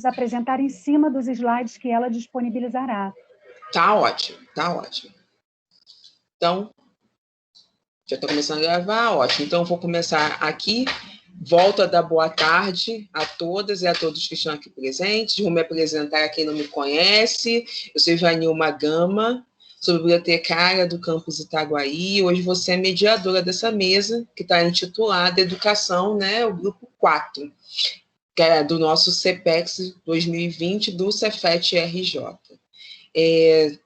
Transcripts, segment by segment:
podemos apresentar em cima dos slides que ela disponibilizará. Tá ótimo, tá ótimo. Então, já estou começando a gravar, ótimo. Então, eu vou começar aqui. Volto a dar boa tarde a todas e a todos que estão aqui presentes. Vou me apresentar a quem não me conhece. Eu sou Ivanilma Gama, sou bibliotecária do campus Itaguaí. Hoje vou ser a mediadora dessa mesa, que está intitulada Educação, né, o grupo 4, que é do nosso CPEX 2020, do Cefet RJ.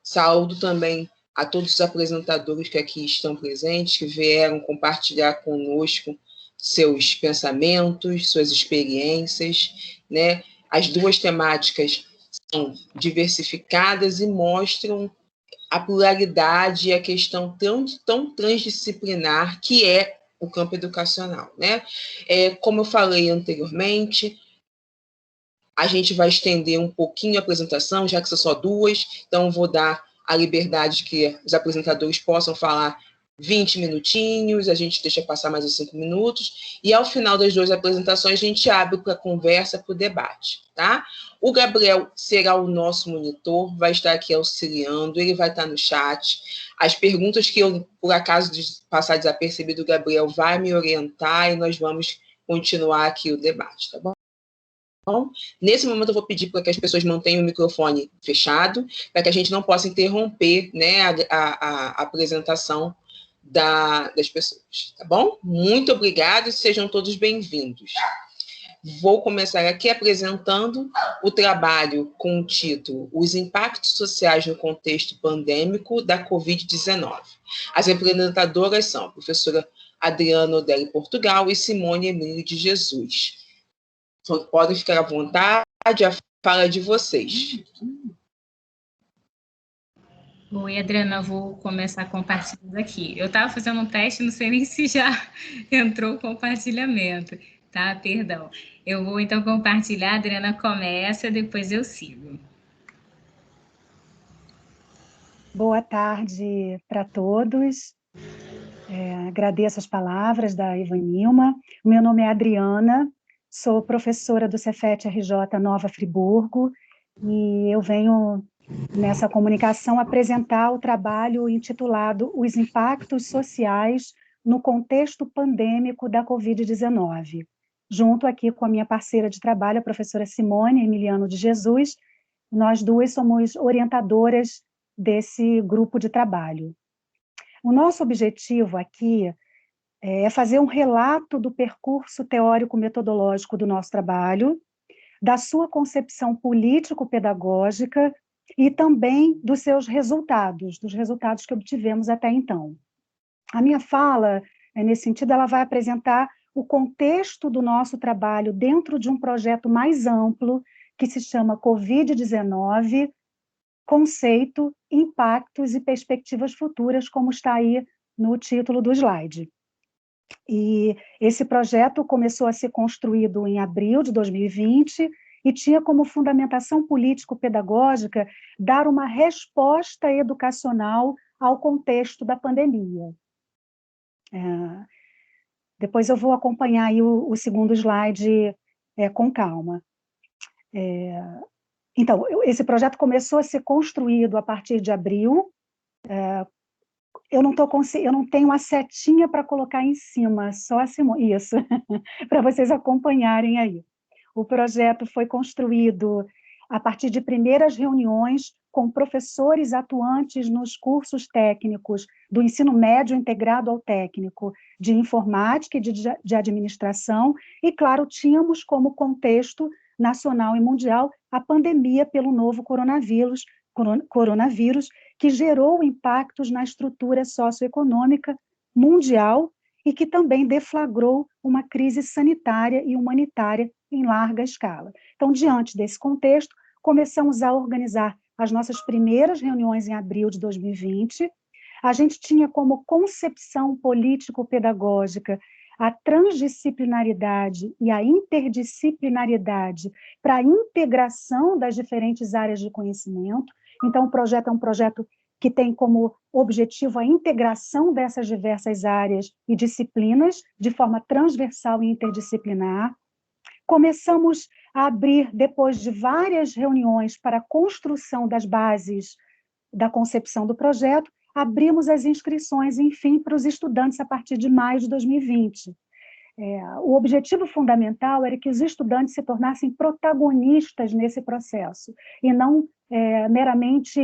Saúdo também a todos os apresentadores que aqui estão presentes, que vieram compartilhar conosco seus pensamentos, suas experiências, né? As duas temáticas são diversificadas e mostram a pluralidade e a questão tão transdisciplinar que é o campo educacional, né? Como eu falei anteriormente, a gente vai estender um pouquinho a apresentação, já que são só duas, então vou dar a liberdade que os apresentadores possam falar 20 minutinhos, a gente deixa passar mais uns 5 minutos, e ao final das duas apresentações a gente abre para a conversa, para o debate, tá? O Gabriel será o nosso monitor, vai estar aqui auxiliando, ele vai estar no chat. As perguntas que eu, por acaso, passar desapercebido, o Gabriel vai me orientar e nós vamos continuar aqui o debate, tá bom? Nesse momento eu vou pedir para que as pessoas mantenham o microfone fechado, para que a gente não possa interromper, né, a apresentação das pessoas, tá bom? Muito obrigada e sejam todos bem-vindos. Vou começar aqui apresentando o trabalho com o título Os Impactos Sociais no Contexto Pandêmico da Covid-19. As apresentadoras são a professora Adriana Odelli Portugal e Simone Emílio de Jesus. Podem ficar à vontade, a fala é de vocês. Oi, Adriana, vou começar compartilhando aqui. Eu estava fazendo um teste, não sei nem se já entrou o compartilhamento, tá? Perdão. Eu vou, então, compartilhar. A Adriana começa, depois eu sigo. Boa tarde para todos. Agradeço as palavras da Ivanilma. Meu nome é Adriana, sou professora do Cefet RJ Nova Friburgo, e eu venho nessa comunicação apresentar o trabalho intitulado Os Impactos Sociais no Contexto Pandêmico da Covid-19, junto aqui com a minha parceira de trabalho, a professora Simone Emiliano de Jesus. Nós duas somos orientadoras desse grupo de trabalho. O nosso objetivo aqui é fazer um relato do percurso teórico-metodológico do nosso trabalho, da sua concepção político-pedagógica e também dos seus resultados, dos resultados que obtivemos até então. A minha fala, nesse sentido, ela vai apresentar o contexto do nosso trabalho dentro de um projeto mais amplo que se chama Covid-19, Conceito, Impactos e Perspectivas Futuras, como está aí no título do slide. E esse projeto começou a ser construído em abril de 2020 e tinha como fundamentação político-pedagógica dar uma resposta educacional ao contexto da pandemia. Depois eu vou acompanhar aí o segundo slide com calma. Então, esse projeto começou a ser construído a partir de abril. Eu não tenho a setinha para colocar em cima, só a Simone, isso, para vocês acompanharem aí. O projeto foi construído a partir de primeiras reuniões com professores atuantes nos cursos técnicos do ensino médio integrado ao técnico, de informática e de administração, e, claro, tínhamos como contexto nacional e mundial a pandemia pelo novo coronavírus, que gerou impactos na estrutura socioeconômica mundial e que também deflagrou uma crise sanitária e humanitária em larga escala. Então, diante desse contexto, começamos a organizar as nossas primeiras reuniões em abril de 2020. A gente tinha como concepção político-pedagógica a transdisciplinaridade e a interdisciplinaridade para a integração das diferentes áreas de conhecimento. Então, o projeto é um projeto que tem como objetivo a integração dessas diversas áreas e disciplinas de forma transversal e interdisciplinar. Começamos a abrir, depois de várias reuniões para a construção das bases da concepção do projeto, abrimos as inscrições, enfim, para os estudantes a partir de maio de 2020. O objetivo fundamental era que os estudantes se tornassem protagonistas nesse processo, e não meramente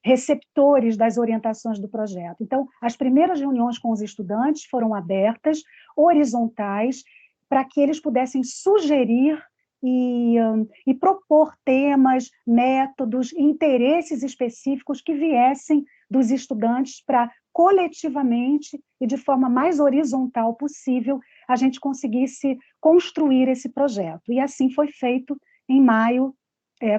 receptores das orientações do projeto. Então, as primeiras reuniões com os estudantes foram abertas, horizontais, para que eles pudessem sugerir e propor temas, métodos, interesses específicos que viessem dos estudantes para, coletivamente e de forma mais horizontal possível, a gente conseguisse construir esse projeto. E assim foi feito em maio,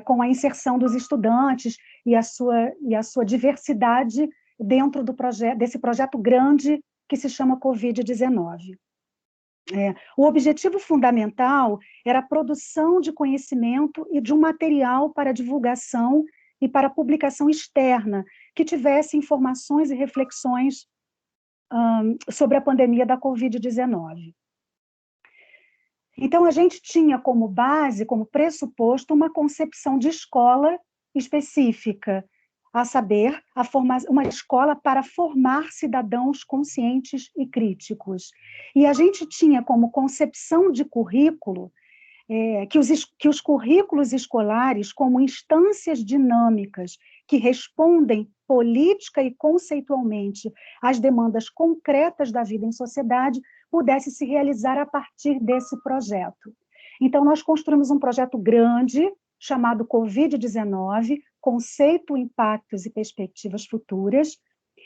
com a inserção dos estudantes e a sua diversidade dentro desse projeto grande que se chama Covid-19. O objetivo fundamental era a produção de conhecimento e de um material para divulgação e para publicação externa, que tivesse informações e reflexões sobre a pandemia da Covid-19. Então, a gente tinha como base, como pressuposto, uma concepção de escola específica, a saber, uma escola para formar cidadãos conscientes e críticos. E a gente tinha como concepção de currículo que os currículos escolares, como instâncias dinâmicas que respondem política e conceitualmente às demandas concretas da vida em sociedade, pudesse se realizar a partir desse projeto. Então, nós construímos um projeto grande, chamado Covid-19, Conceito, Impactos e Perspectivas Futuras,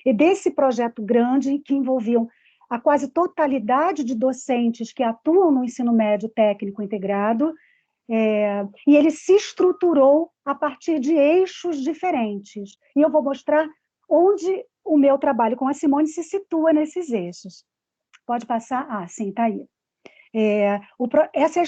e desse projeto grande, que envolviam a quase totalidade de docentes que atuam no ensino médio técnico integrado, e ele se estruturou a partir de eixos diferentes. E eu vou mostrar onde o meu trabalho com a Simone se situa nesses eixos. Pode passar? Ah, sim, está aí. Essa é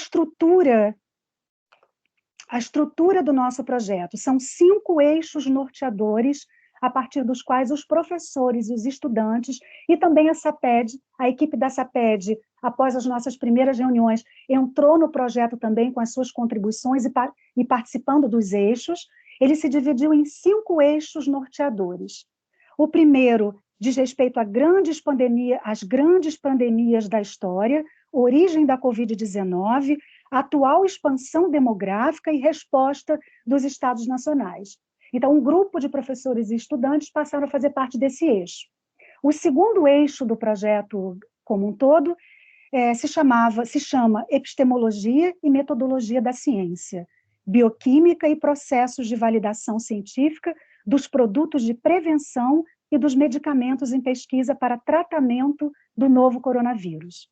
a estrutura do nosso projeto. São 5 eixos norteadores, a partir dos quais os professores e os estudantes, e também a SAPED, a equipe da SAPED, após as nossas primeiras reuniões, entrou no projeto também com as suas contribuições e participando dos eixos. Ele se dividiu em 5 eixos norteadores. O primeiro diz respeito às grandes pandemias da história, origem da Covid-19, atual expansão demográfica e resposta dos Estados nacionais. Então, um grupo de professores e estudantes passaram a fazer parte desse eixo. O segundo eixo do projeto como um todo se chama Epistemologia e Metodologia da Ciência, Bioquímica e Processos de Validação Científica dos Produtos de Prevenção e dos Medicamentos em Pesquisa para Tratamento do Novo Coronavírus.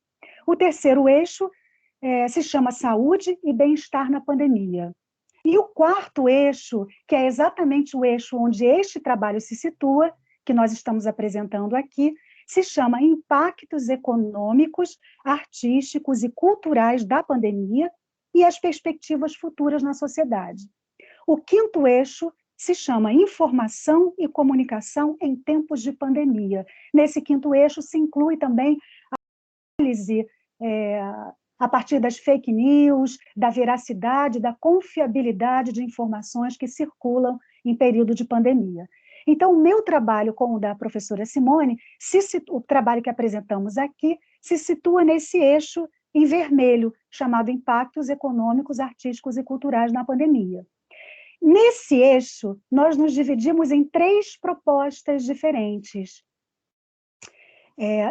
O terceiro eixo se chama Saúde e Bem-Estar na Pandemia. E o quarto eixo, que é exatamente o eixo onde este trabalho se situa, que nós estamos apresentando aqui, se chama Impactos Econômicos, Artísticos e Culturais da Pandemia e as Perspectivas Futuras na Sociedade. O quinto eixo se chama Informação e Comunicação em Tempos de Pandemia. Nesse quinto eixo se inclui também a análise a partir das fake news, da veracidade, da confiabilidade de informações que circulam em período de pandemia. Então, o meu trabalho com o da professora Simone, o trabalho que apresentamos aqui, se situa nesse eixo em vermelho, chamado Impactos Econômicos, Artísticos e Culturais na Pandemia. Nesse eixo, nós nos dividimos em 3 propostas diferentes.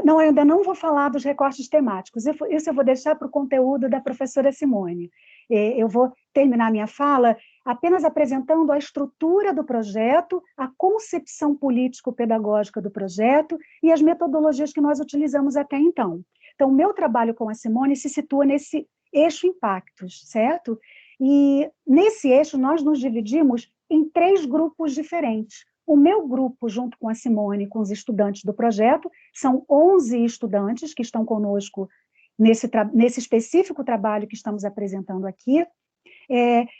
Eu ainda não vou falar dos recortes temáticos, isso eu vou deixar para o conteúdo da professora Simone. Eu vou terminar minha fala apenas apresentando a estrutura do projeto, a concepção político-pedagógica do projeto e as metodologias que nós utilizamos até então. Então, o meu trabalho com a Simone se situa nesse eixo impactos, certo? E nesse eixo nós nos dividimos em 3 grupos diferentes. O meu grupo, junto com a Simone, com os estudantes do projeto, são 11 estudantes que estão conosco nesse específico trabalho que estamos apresentando aqui.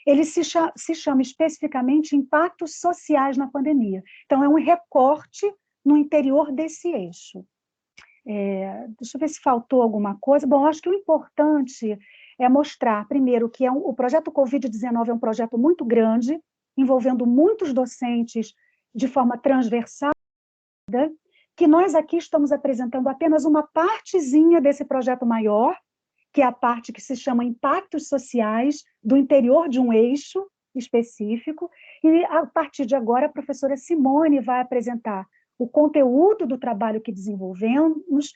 Ele se chama especificamente Impactos Sociais na Pandemia. Então, é um recorte no interior desse eixo. Deixa eu ver se faltou alguma coisa. Bom, acho que o importante é mostrar, primeiro, que o projeto Covid-19 é um projeto muito grande, envolvendo muitos docentes de forma transversal, que nós aqui estamos apresentando apenas uma partezinha desse projeto maior, que é a parte que se chama impactos sociais do interior de um eixo específico, e a partir de agora a professora Simone vai apresentar o conteúdo do trabalho que desenvolvemos,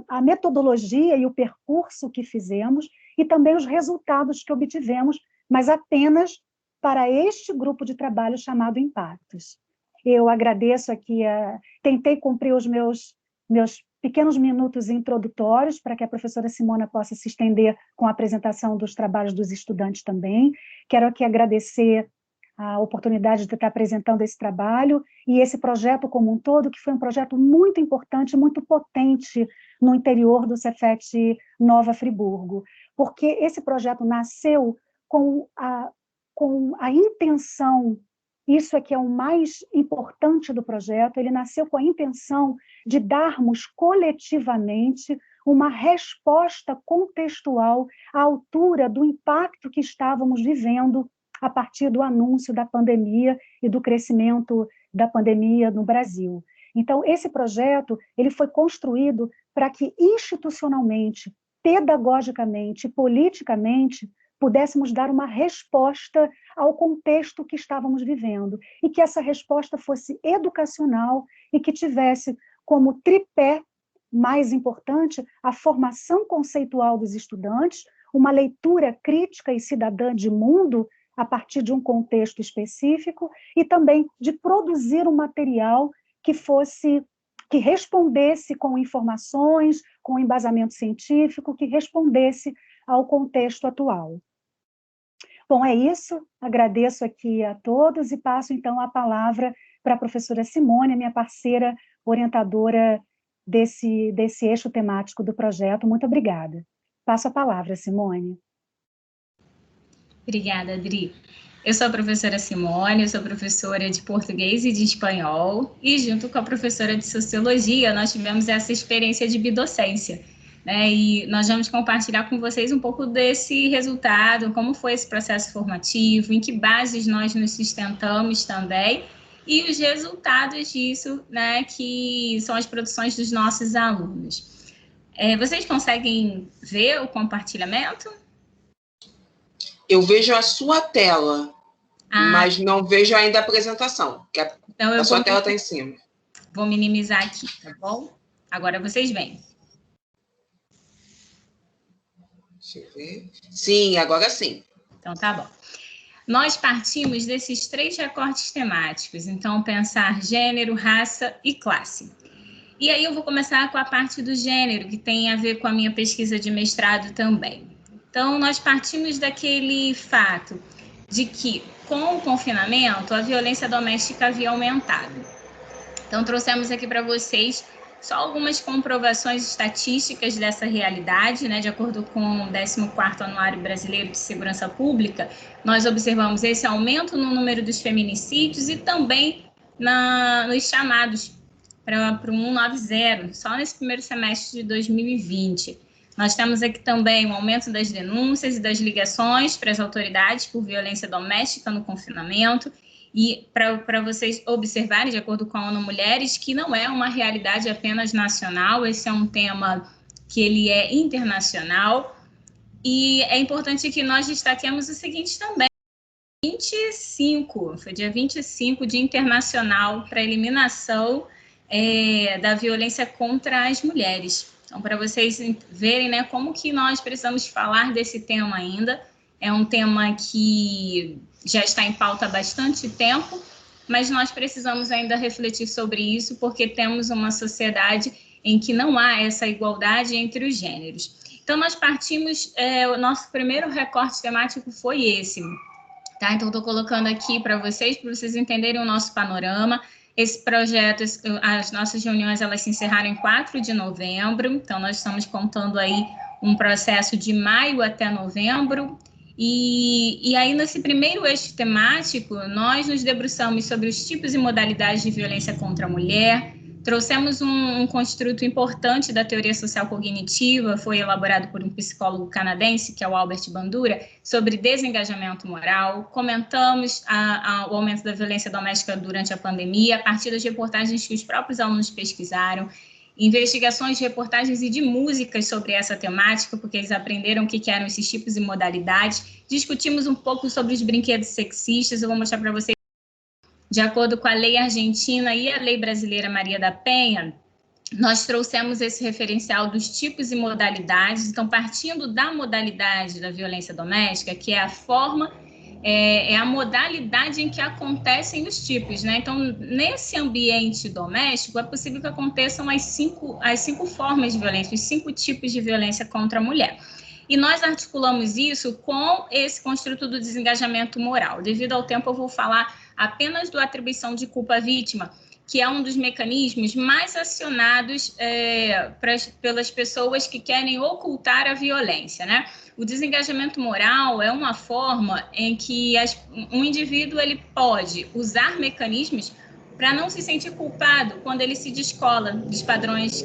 a metodologia e o percurso que fizemos, e também os resultados que obtivemos, mas apenas para este grupo de trabalho chamado Impactos. Eu agradeço aqui, tentei cumprir os meus pequenos minutos introdutórios para que a professora Simona possa se estender com a apresentação dos trabalhos dos estudantes também. Quero aqui agradecer a oportunidade de estar apresentando esse trabalho e esse projeto como um todo, que foi um projeto muito importante, muito potente no interior do Cefet Nova Friburgo, porque esse projeto nasceu com a intenção, isso é que é o mais importante do projeto, ele nasceu com a intenção de darmos coletivamente uma resposta contextual à altura do impacto que estávamos vivendo a partir do anúncio da pandemia e do crescimento da pandemia no Brasil. Então, esse projeto ele foi construído para que institucionalmente, pedagogicamente, politicamente, pudéssemos dar uma resposta ao contexto que estávamos vivendo, e que essa resposta fosse educacional e que tivesse como tripé mais importante a formação conceitual dos estudantes, uma leitura crítica e cidadã de mundo a partir de um contexto específico, e também de produzir um material que respondesse com informações, com embasamento científico, que respondesse ao contexto atual. Bom, é isso, agradeço aqui a todos e passo então a palavra para a professora Simone, minha parceira orientadora desse eixo temático do projeto. Muito obrigada. Passo a palavra, Simone. Obrigada, Adri. Eu sou a professora Simone, eu sou professora de português e de espanhol, e junto com a professora de sociologia, nós tivemos essa experiência de bidocência, né? E nós vamos compartilhar com vocês um pouco desse resultado, como foi esse processo formativo, em que bases nós nos sustentamos também, e os resultados disso, né, que são as produções dos nossos alunos. Vocês conseguem ver o compartilhamento? Eu vejo a sua tela, mas não vejo ainda a apresentação, que então a sua tela está em cima. Vou minimizar aqui, tá bom? Agora vocês veem. Deixa eu ver. Sim, agora sim. Então tá bom. Nós partimos desses 3 recortes temáticos, então pensar gênero, raça e classe. E aí eu vou começar com a parte do gênero, que tem a ver com a minha pesquisa de mestrado também. Então, nós partimos daquele fato de que, com o confinamento, a violência doméstica havia aumentado. Então, trouxemos aqui para vocês só algumas comprovações estatísticas dessa realidade, né? De acordo com o 14º Anuário Brasileiro de Segurança Pública, nós observamos esse aumento no número dos feminicídios e também nos chamados para o 190, só nesse primeiro semestre de 2020. Nós temos aqui também o aumento das denúncias e das ligações para as autoridades por violência doméstica no confinamento, e para vocês observarem, de acordo com a ONU Mulheres, que não é uma realidade apenas nacional, esse é um tema que ele é internacional, e é importante que nós destaquemos o seguinte também: foi dia 25, Dia Internacional para a Eliminação da Violência contra as Mulheres. Então, para vocês verem, né, como que nós precisamos falar desse tema ainda, é um tema que já está em pauta há bastante tempo, mas nós precisamos ainda refletir sobre isso, porque temos uma sociedade em que não há essa igualdade entre os gêneros. Então, nós partimos, o nosso primeiro recorte temático foi esse, tá? Então, estou colocando aqui para vocês entenderem o nosso panorama. Esse projeto, as nossas reuniões, elas se encerraram em 4 de novembro, então nós estamos contando aí um processo de maio até novembro, e aí nesse primeiro eixo temático, nós nos debruçamos sobre os tipos e modalidades de violência contra a mulher, Trouxemos um construto importante da teoria social cognitiva, foi elaborado por um psicólogo canadense, que é o Albert Bandura, sobre desengajamento moral. Comentamos o aumento da violência doméstica durante a pandemia, a partir das reportagens que os próprios alunos pesquisaram, investigações, reportagens e de músicas sobre essa temática, porque eles aprenderam o que eram esses tipos e modalidades. Discutimos um pouco sobre os brinquedos sexistas, eu vou mostrar para vocês. De acordo com a lei argentina e a lei brasileira Maria da Penha, nós trouxemos esse referencial dos tipos e modalidades. Então, partindo da modalidade da violência doméstica, que é a forma, é a modalidade em que acontecem os tipos, né? Então, nesse ambiente doméstico, é possível que aconteçam as cinco formas de violência, os 5 tipos de violência contra a mulher. E nós articulamos isso com esse construto do desengajamento moral. Devido ao tempo, eu vou falar apenas do atribuição de culpa à vítima, que é um dos mecanismos mais acionados pelas pessoas que querem ocultar a violência, né? O desengajamento moral é uma forma em que um indivíduo ele pode usar mecanismos para não se sentir culpado quando ele se descola dos padrões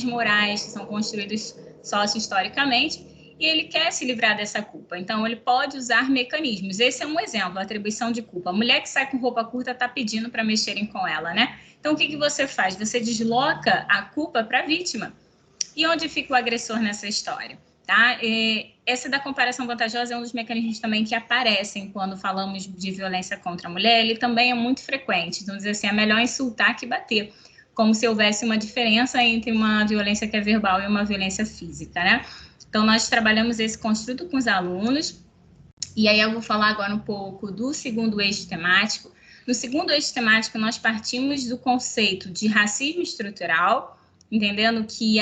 morais que são construídos socio-historicamente, e ele quer se livrar dessa culpa. Então, ele pode usar mecanismos. Esse é um exemplo, a atribuição de culpa. A mulher que sai com roupa curta está pedindo para mexerem com ela, né? Então, o que você faz? Você desloca a culpa para a vítima. E onde fica o agressor nessa história? Tá? Essa da comparação vantajosa é um dos mecanismos também que aparecem quando falamos de violência contra a mulher. Ele também é muito frequente. Então, dizer assim, é melhor insultar que bater. Como se houvesse uma diferença entre uma violência que é verbal e uma violência física, né? Então, nós trabalhamos esse construto com os alunos, e aí eu vou falar agora um pouco do segundo eixo temático. No segundo eixo temático, nós partimos do conceito de racismo estrutural, entendendo que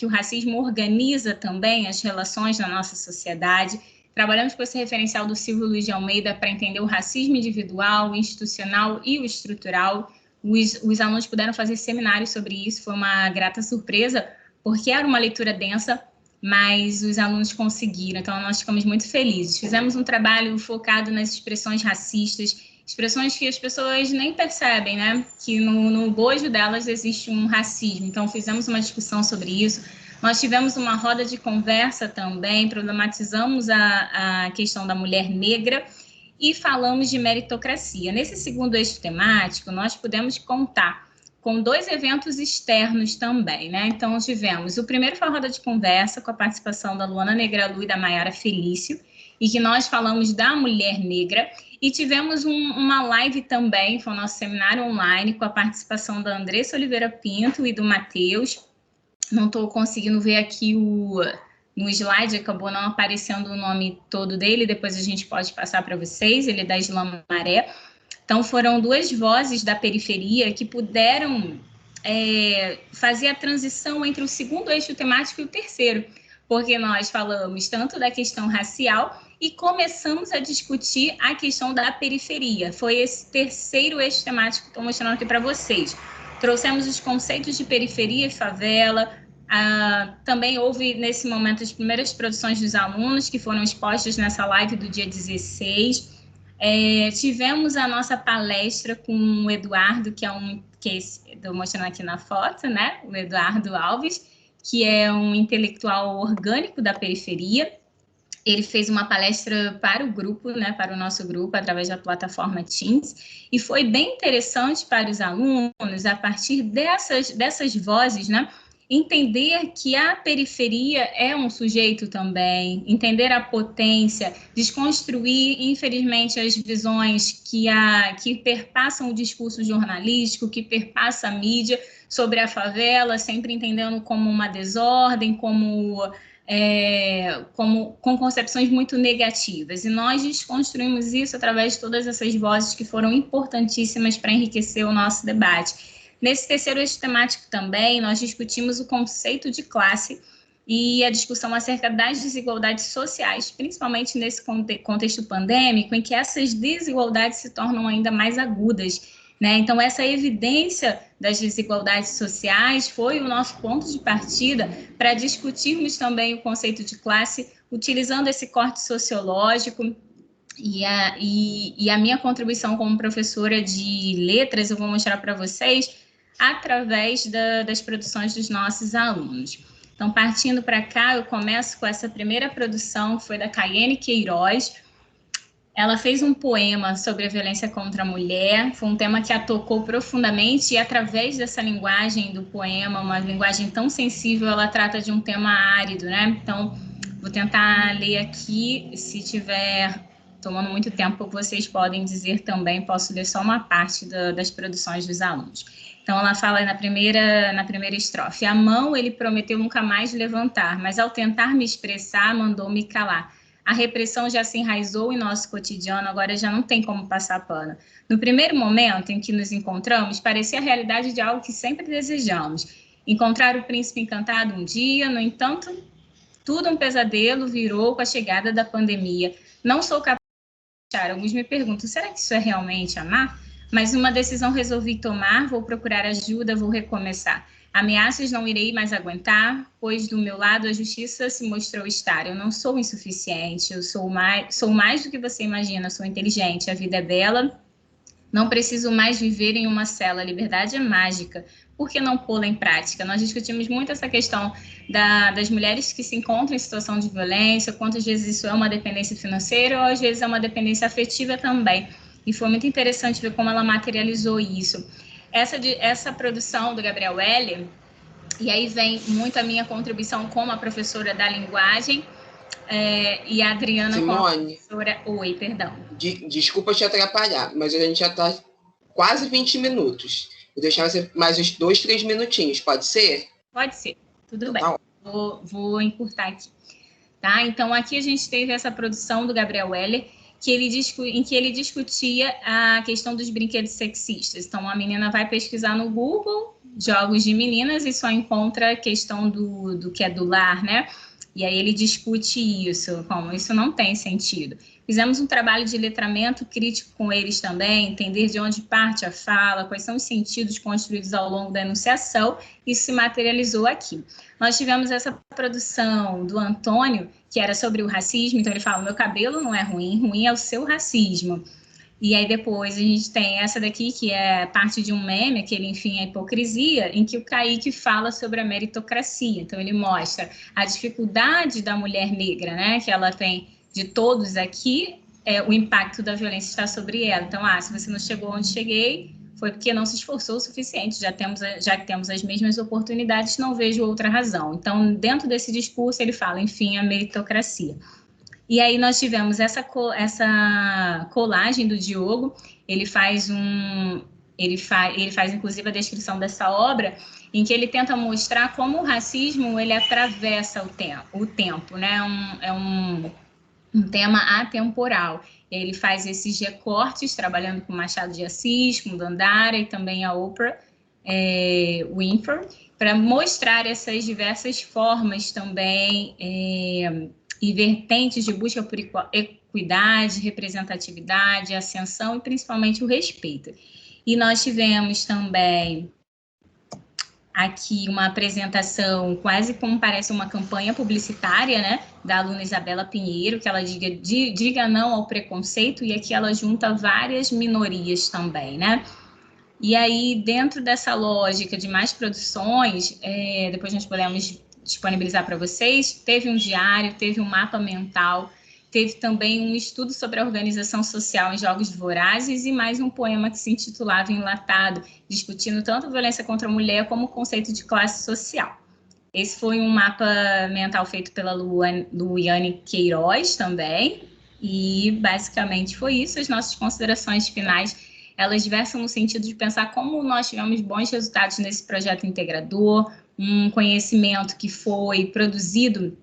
o racismo organiza também as relações na nossa sociedade. Trabalhamos com esse referencial do Silvio Luiz de Almeida para entender o racismo individual, o institucional e o estrutural. Os alunos puderam fazer seminários sobre isso, foi uma grata surpresa, porque era uma leitura densa, mas os alunos conseguiram, então nós ficamos muito felizes. Fizemos um trabalho focado nas expressões racistas, expressões que as pessoas nem percebem, né? Que no bojo delas existe um racismo, então fizemos uma discussão sobre isso. Nós tivemos uma roda de conversa também, problematizamos a questão da mulher negra e falamos de meritocracia. Nesse segundo eixo temático, nós pudemos contar com 2 eventos externos também, né? Então, tivemos o primeiro foi a roda de conversa com a participação da Luana Negralu e da Maiara Felício, e que nós falamos da mulher negra, e tivemos uma live também, foi o nosso seminário online, com a participação da Andressa Oliveira Pinto e do Matheus. Não estou conseguindo ver aqui no slide, acabou não aparecendo o nome todo dele, depois a gente pode passar para vocês, ele é da Islã Maré. Então, foram 2 vozes da periferia que puderam fazer a transição entre o segundo eixo temático e o terceiro, porque nós falamos tanto da questão racial e começamos a discutir a questão da periferia. Foi esse terceiro eixo temático que estou mostrando aqui para vocês. Trouxemos os conceitos de periferia e favela. Também houve, nesse momento, as primeiras produções dos alunos que foram expostas nessa live do dia 16. Tivemos a nossa palestra com o Eduardo, que estou mostrando aqui na foto, né? O Eduardo Alves, que é um intelectual orgânico da periferia. Ele fez uma palestra para o grupo, né? Para o nosso grupo, através da plataforma Teams, e foi bem interessante para os alunos, a partir dessas vozes, né? Entender que a periferia é um sujeito também, entender a potência, desconstruir, infelizmente, as visões que perpassam o discurso jornalístico, que perpassa a mídia sobre a favela, sempre entendendo como uma desordem, com concepções muito negativas. E nós desconstruímos isso através de todas essas vozes que foram importantíssimas para enriquecer o nosso debate. Nesse terceiro eixo temático também, nós discutimos o conceito de classe e a discussão acerca das desigualdades sociais, principalmente nesse contexto pandêmico, em que essas desigualdades se tornam ainda mais agudas, né? Então, essa evidência das desigualdades sociais foi o nosso ponto de partida para discutirmos também o conceito de classe, utilizando esse corte sociológico. E a minha contribuição como professora de letras, eu vou mostrar para vocês através das produções dos nossos alunos. Então, partindo para cá, eu começo com essa primeira produção, que foi da Caiane Queiroz. Ela fez um poema sobre a violência contra a mulher, foi um tema que a tocou profundamente, e através dessa linguagem do poema, uma linguagem tão sensível, ela trata de um tema árido, né? Então, vou tentar ler aqui, se tiver tomando muito tempo, vocês podem dizer também, posso ler só uma parte das produções dos alunos. Então, ela fala na primeira estrofe: a mão ele prometeu nunca mais levantar, mas ao tentar me expressar, mandou-me calar. A repressão já se enraizou em nosso cotidiano, agora já não tem como passar pano. No primeiro momento em que nos encontramos, parecia a realidade de algo que sempre desejamos. Encontrar o príncipe encantado um dia, no entanto, tudo um pesadelo virou com a chegada da pandemia. Não sou capaz de achar. Alguns me perguntam, será que isso é realmente amar? Mas uma decisão resolvi tomar, vou procurar ajuda, vou recomeçar. Ameaças não irei mais aguentar, pois do meu lado a justiça se mostrou estar. Eu não sou insuficiente, eu sou mais do que você imagina, sou inteligente, a vida é bela, não preciso mais viver em uma cela, a liberdade é mágica. Por que não pô-la em prática? Nós discutimos muito essa questão das mulheres que se encontram em situação de violência, quantas vezes isso é uma dependência financeira ou às vezes é uma dependência afetiva também. E foi muito interessante ver como ela materializou isso. Essa produção do Gabriel Heller, e aí vem muito a minha contribuição como a professora da linguagem, e a Adriana Simone, como a professora... Oi, perdão. Desculpa te atrapalhar, mas a gente já está quase 20 minutos. Vou deixar você mais uns 2, 3 minutinhos, pode ser? Pode ser, tudo bem. Tá. Vou encurtar aqui. Tá? Então, aqui a gente teve essa produção do Gabriel Heller, em que ele discutia a questão dos brinquedos sexistas. Então, a menina vai pesquisar no Google jogos de meninas e só encontra a questão do que é do lar, né? E aí ele discute isso, como isso não tem sentido. Fizemos um trabalho de letramento crítico com eles também, entender de onde parte a fala, quais são os sentidos construídos ao longo da enunciação, isso se materializou aqui. Nós tivemos essa produção do Antônio, que era sobre o racismo, então ele fala, meu cabelo não é ruim, ruim é o seu racismo. E aí depois a gente tem essa daqui, que é parte de um meme, aquele, enfim, a hipocrisia, em que o Kaique fala sobre a meritocracia. Então ele mostra a dificuldade da mulher negra, né, que ela tem de todos aqui, o impacto da violência está sobre ela. Então, se você não chegou onde cheguei, foi porque não se esforçou o suficiente, já que temos as mesmas oportunidades, não vejo outra razão. Então, dentro desse discurso, ele fala, enfim, a meritocracia. E aí nós tivemos essa colagem do Diogo, ele faz inclusive a descrição dessa obra, em que ele tenta mostrar como o racismo ele atravessa o tempo, né? É um tema atemporal. Ele faz esses recortes, trabalhando com Machado de Assis, com Dandara e também a Oprah Winfrey, para mostrar essas diversas formas também e vertentes de busca por equidade, representatividade, ascensão e principalmente o respeito. E nós tivemos também aqui uma apresentação quase como parece uma campanha publicitária, né, da aluna Isabela Pinheiro, que ela diga não ao preconceito, e aqui ela junta várias minorias também, né? E aí, dentro dessa lógica de mais produções, depois nós podemos disponibilizar para vocês, teve um diário, teve um mapa mental, teve também um estudo sobre a organização social em jogos vorazes e mais um poema que se intitulava Enlatado, discutindo tanto a violência contra a mulher como o conceito de classe social. Esse foi um mapa mental feito pela Luiane Queiroz também, e basicamente foi isso. As nossas considerações finais, elas versam no sentido de pensar como nós tivemos bons resultados nesse projeto integrador, um conhecimento que foi produzido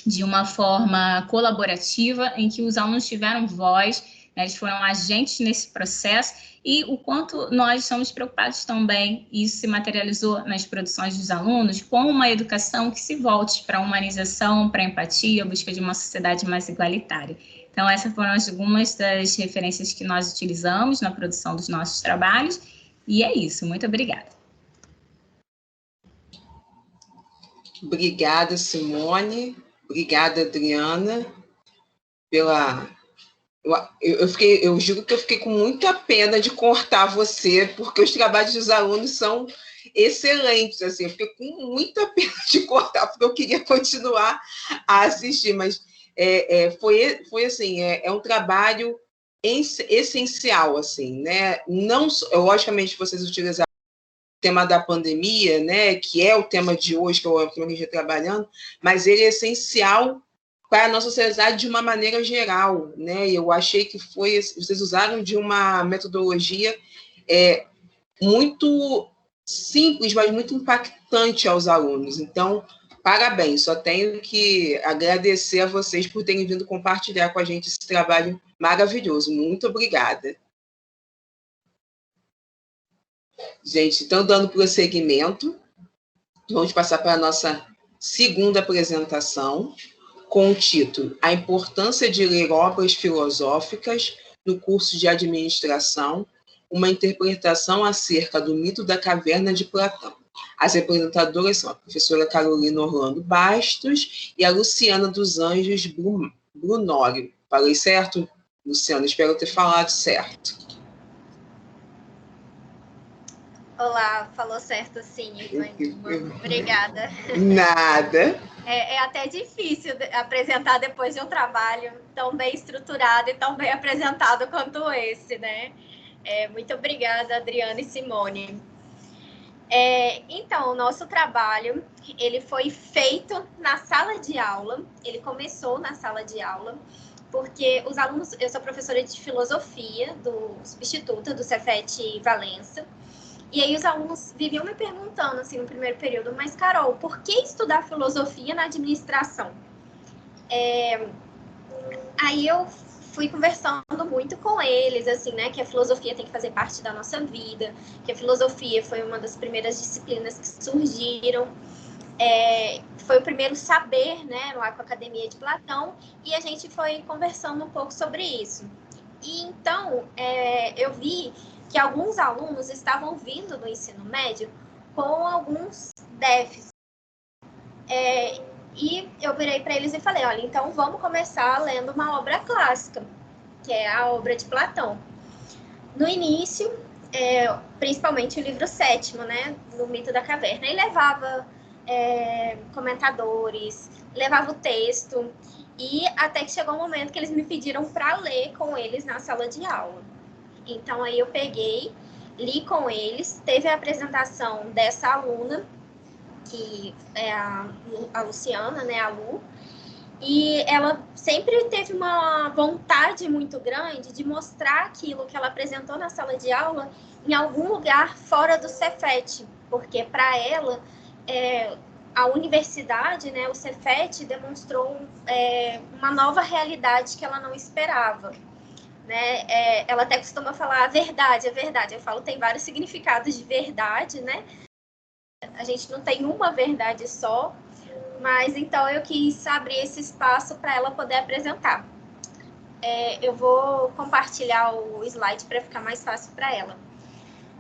de uma forma colaborativa, em que os alunos tiveram voz, né, eles foram agentes nesse processo, e o quanto nós estamos preocupados também, isso se materializou nas produções dos alunos, com uma educação que se volte para a humanização, para a empatia, a busca de uma sociedade mais igualitária. Então, essas foram algumas das referências que nós utilizamos na produção dos nossos trabalhos, e é isso. Muito obrigada. Obrigada, Simone. Obrigada, Adriana, pela... Eu juro que eu fiquei com muita pena de cortar você, porque os trabalhos dos alunos são excelentes, assim, eu fiquei com muita pena de cortar, porque eu queria continuar a assistir, mas foi assim, um trabalho essencial, assim, né? Não, logicamente, vocês utilizaram o tema da pandemia, né, que é o tema de hoje, que é o tema que a gente está trabalhando, mas ele é essencial para a nossa sociedade de uma maneira geral, né? E eu achei que vocês usaram de uma metodologia muito simples, mas muito impactante aos alunos. Então, parabéns, só tenho que agradecer a vocês por terem vindo compartilhar com a gente esse trabalho maravilhoso. Muito obrigada. Gente, então, dando prosseguimento, vamos passar para a nossa segunda apresentação, com o título A Importância de Ler Obras Filosóficas no Curso de Administração, uma interpretação acerca do mito da caverna de Platão. As apresentadoras são a professora Carolina Orlando Bastos e a Luciana dos Anjos Brunório. Falei certo, Luciana? Espero ter falado certo. Olá, falou certo sim, obrigada. Nada. É até difícil apresentar depois de um trabalho tão bem estruturado e tão bem apresentado quanto esse, né? Muito obrigada, Adriana e Simone. Então, o nosso trabalho, ele foi feito na sala de aula, ele começou na sala de aula, porque os alunos, eu sou professora de filosofia do substituta do Cefet Valença, e aí os alunos viviam me perguntando, assim, no primeiro período, mas, Carol, por que estudar filosofia na administração? Aí eu fui conversando muito com eles, assim, né, que a filosofia tem que fazer parte da nossa vida, que a filosofia foi uma das primeiras disciplinas que surgiram, foi o primeiro saber, né, lá com a Academia de Platão, e a gente foi conversando um pouco sobre isso. E então, eu vi que alguns alunos estavam vindo do ensino médio com alguns déficits. E eu virei para eles e falei, olha, então vamos começar lendo uma obra clássica, que é a obra de Platão. No início, principalmente o livro 7º, né, do Mito da Caverna, ele levava comentadores, levava o texto, e até que chegou um momento que eles me pediram para ler com eles na sala de aula. Então, aí eu peguei, li com eles, teve a apresentação dessa aluna, que é a Luciana, né, a Lu, e ela sempre teve uma vontade muito grande de mostrar aquilo que ela apresentou na sala de aula em algum lugar fora do Cefet, porque para ela, a universidade, né, o Cefet, demonstrou uma nova realidade que ela não esperava. Né? Ela até costuma falar a verdade, eu falo, tem vários significados de verdade, né? A gente não tem uma verdade só, mas então eu quis abrir esse espaço para ela poder apresentar. Eu vou compartilhar o slide para ficar mais fácil para ela.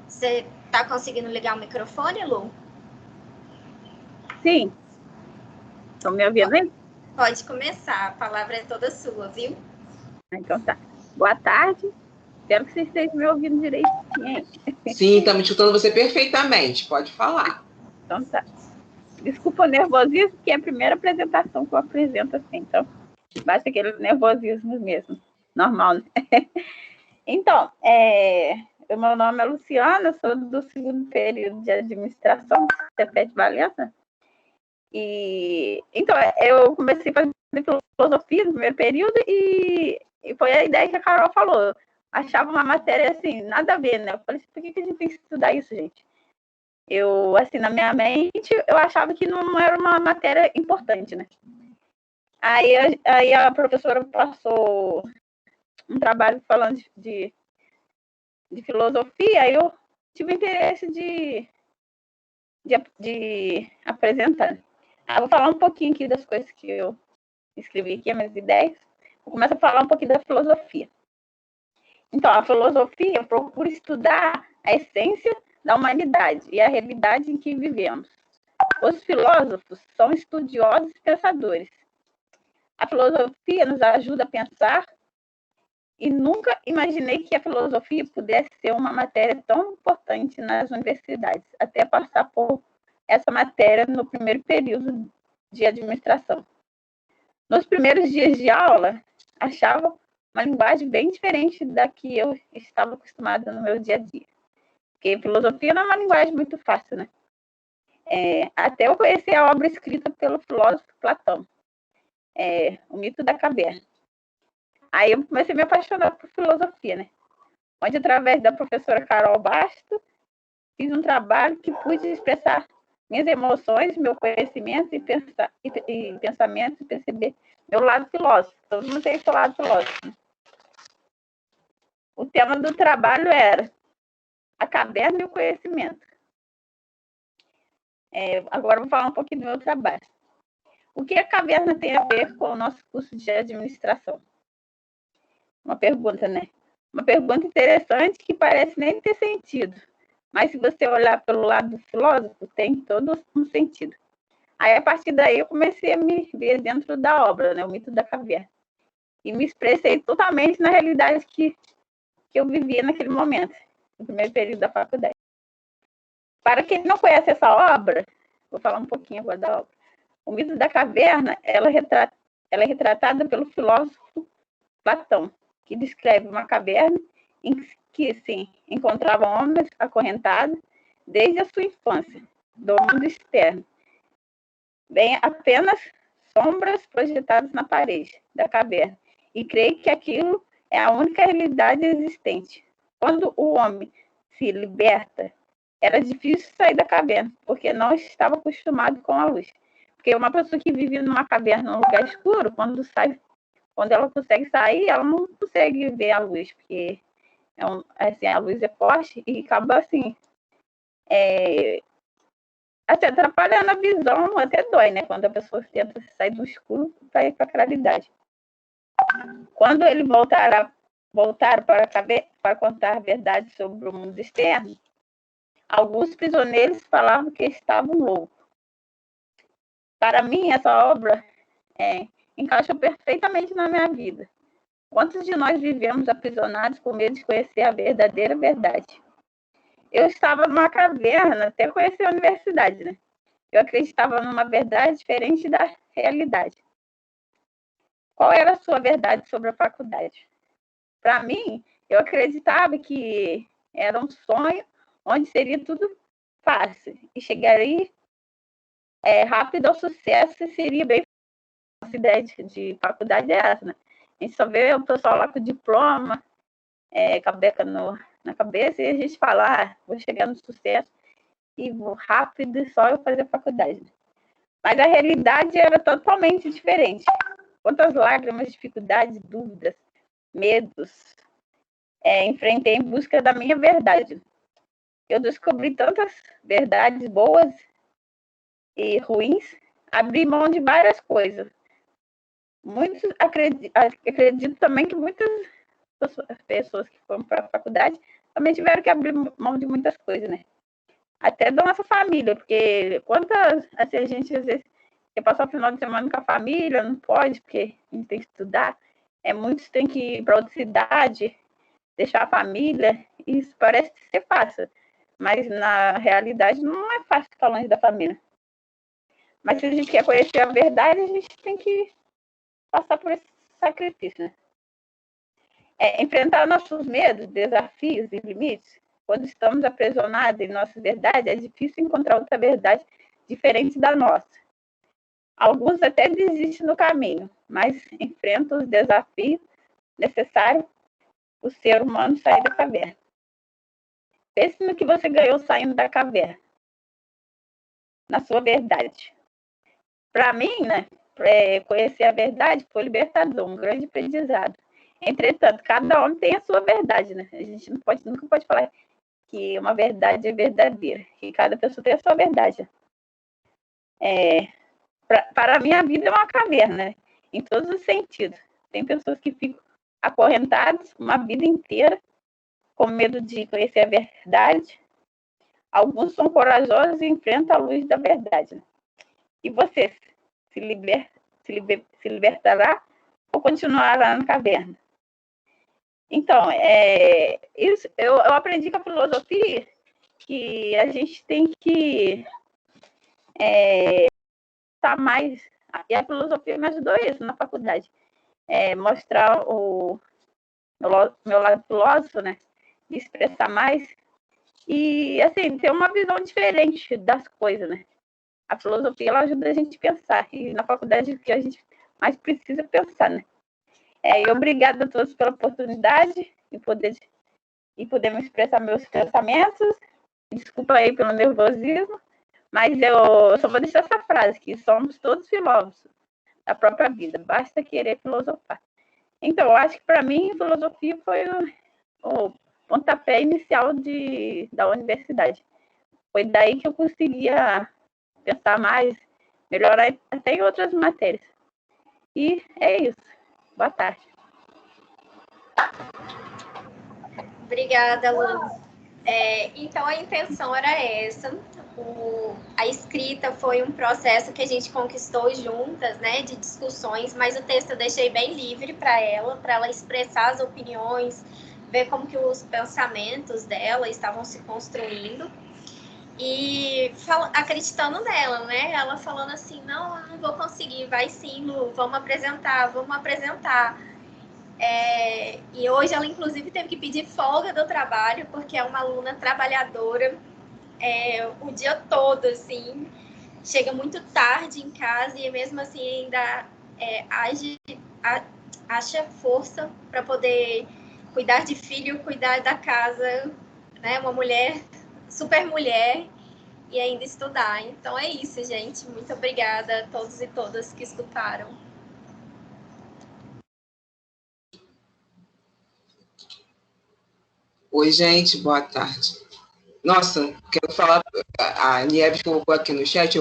Você está conseguindo ligar o microfone, Lu? Sim. Estão me ouvindo aí? Pode começar, a palavra é toda sua, viu? Então tá. Boa tarde. Espero que vocês estejam me ouvindo direitinho. Sim, estamos escutando você perfeitamente. Pode falar. Então tá. Desculpa o nervosismo, porque é a primeira apresentação que eu apresento assim. Então, basta aquele nervosismo mesmo. Normal, né? Então, meu nome é Luciana, sou do segundo período de administração do Cefet Valença. E então, eu comecei a fazer filosofia no primeiro período e foi a ideia que a Carol falou. Achava uma matéria assim, nada a ver, né? Eu falei assim, por que a gente tem que estudar isso, gente? Eu, assim, na minha mente, eu achava que não era uma matéria importante, né? Aí a professora passou um trabalho falando de filosofia, aí eu tive interesse de apresentar. Eu vou falar um pouquinho aqui das coisas que eu escrevi aqui, as minhas ideias. Vou começar a falar um pouquinho da filosofia. Então, a filosofia procura estudar a essência da humanidade e a realidade em que vivemos. Os filósofos são estudiosos e pensadores. A filosofia nos ajuda a pensar e nunca imaginei que a filosofia pudesse ser uma matéria tão importante nas universidades, até passar por essa matéria no primeiro período de administração. Nos primeiros dias de aula, achava uma linguagem bem diferente da que eu estava acostumada no meu dia a dia. Porque filosofia não é uma linguagem muito fácil, né? Até eu conhecer a obra escrita pelo filósofo Platão, O Mito da Caverna. Aí eu comecei a me apaixonar por filosofia, né? Onde, através da professora Carol Basto, fiz um trabalho que pude expressar minhas emoções, meu conhecimento e pensamento, e perceber meu lado filósofo. Todo mundo tem seu lado filósofo. O tema do trabalho era a caverna e o conhecimento. Agora eu vou falar um pouquinho do meu trabalho. O que a caverna tem a ver com o nosso curso de administração? Uma pergunta, né? Uma pergunta interessante que parece nem ter sentido. Mas se você olhar pelo lado do filósofo, tem todo um sentido. Aí, a partir daí, eu comecei a me ver dentro da obra, né? O Mito da Caverna. E me expressei totalmente na realidade que eu vivia naquele momento, no primeiro período da faculdade. Para quem não conhece essa obra, vou falar um pouquinho agora da obra. O Mito da Caverna, ela é retratada pelo filósofo Platão, que descreve uma caverna em que se encontravam homens acorrentados desde a sua infância, do mundo externo. Bem, apenas sombras projetadas na parede da caverna, e creio que aquilo é a única realidade existente. Quando o homem se liberta, era difícil sair da caverna, porque não estava acostumado com a luz. Porque uma pessoa que vive numa caverna, num lugar escuro, quando ela consegue sair, ela não consegue ver a luz, porque a luz é forte e acaba assim, até atrapalhando a visão, até dói, né? Quando a pessoa tenta sair do escuro para ir para a claridade. Quando ele voltar para contar a verdade sobre o mundo externo, alguns prisioneiros falavam que estavam loucos. Para mim, essa obra encaixou perfeitamente na minha vida. Quantos de nós vivemos aprisionados com medo de conhecer a verdadeira verdade? Eu estava numa caverna até conhecer a universidade, né? Eu acreditava numa verdade diferente da realidade. Qual era a sua verdade sobre a faculdade? Para mim, eu acreditava que era um sonho onde seria tudo fácil e chegaria rápido ao sucesso e seria bem fácil. Nossa ideia de faculdade é essa, né? A gente só vê o pessoal lá com diploma, com a beca na cabeça, e a gente fala, vou chegar no sucesso e vou rápido, só eu fazer faculdade. Mas a realidade era totalmente diferente. Quantas lágrimas, dificuldades, dúvidas, medos enfrentei em busca da minha verdade. Eu descobri tantas verdades boas e ruins, abri mão de várias coisas. Acredito também que muitas pessoas que foram para a faculdade também tiveram que abrir mão de muitas coisas, né? Até da nossa família, porque a gente às vezes quer passar o final de semana com a família, não pode, porque a gente tem que estudar. Muitos têm que ir para outra cidade, deixar a família, e isso parece ser fácil, mas na realidade não é fácil ficar longe da família. Mas se a gente quer conhecer a verdade, a gente tem que passar por esse sacrifício, né? Enfrentar nossos medos, desafios e limites. Quando estamos aprisionados em nossa verdade, é difícil encontrar outra verdade diferente da nossa. Alguns até desistem no caminho, mas enfrentam os desafios necessários o ser humano sair da caverna. Pense no que você ganhou saindo da caverna, na sua verdade. Para mim, né, conhecer a verdade foi libertador, um grande aprendizado. Entretanto, cada homem tem a sua verdade, né? A gente nunca pode falar que uma verdade é verdadeira, que cada pessoa tem a sua verdade. Para a minha vida é uma caverna, né? Em todos os sentidos. Tem pessoas que ficam acorrentadas uma vida inteira com medo de conhecer a verdade. Alguns são corajosos e enfrentam a luz da verdade, né? E você se libertará ou continuará na caverna? Então, eu aprendi com a filosofia que a gente tem que estar mais... E a filosofia me ajudou isso na faculdade. Mostrar o meu lado filósofo, né? De expressar mais. E, assim, ter uma visão diferente das coisas, né? A filosofia, ela ajuda a gente a pensar. E na faculdade, o que a gente mais precisa é pensar, né? E obrigada a todos pela oportunidade de poder me expressar meus pensamentos. Desculpa aí pelo nervosismo, mas eu só vou deixar essa frase, que somos todos filósofos da própria vida, basta querer filosofar. Então, eu acho que para mim a filosofia foi o pontapé inicial da universidade. Foi daí que eu conseguia pensar mais, melhorar até em outras matérias. E é isso. Boa tarde. Obrigada, Lu. Então, a intenção era essa. A escrita foi um processo que a gente conquistou juntas, né, de discussões, mas o texto eu deixei bem livre para ela expressar as opiniões, ver como que os pensamentos dela estavam se construindo. E acreditando nela, né? Ela falando assim, não, eu não vou conseguir, vai sim, Lu, vamos apresentar. E hoje ela, inclusive, teve que pedir folga do trabalho, porque é uma aluna trabalhadora o dia todo, assim, chega muito tarde em casa e mesmo assim ainda acha força para poder cuidar de filho, cuidar da casa, né? Uma mulher, super mulher, e ainda estudar. Então é isso, gente. Muito obrigada a todos e todas que escutaram. Oi, gente, boa tarde. Nossa, quero falar, a Nieves colocou aqui no chat,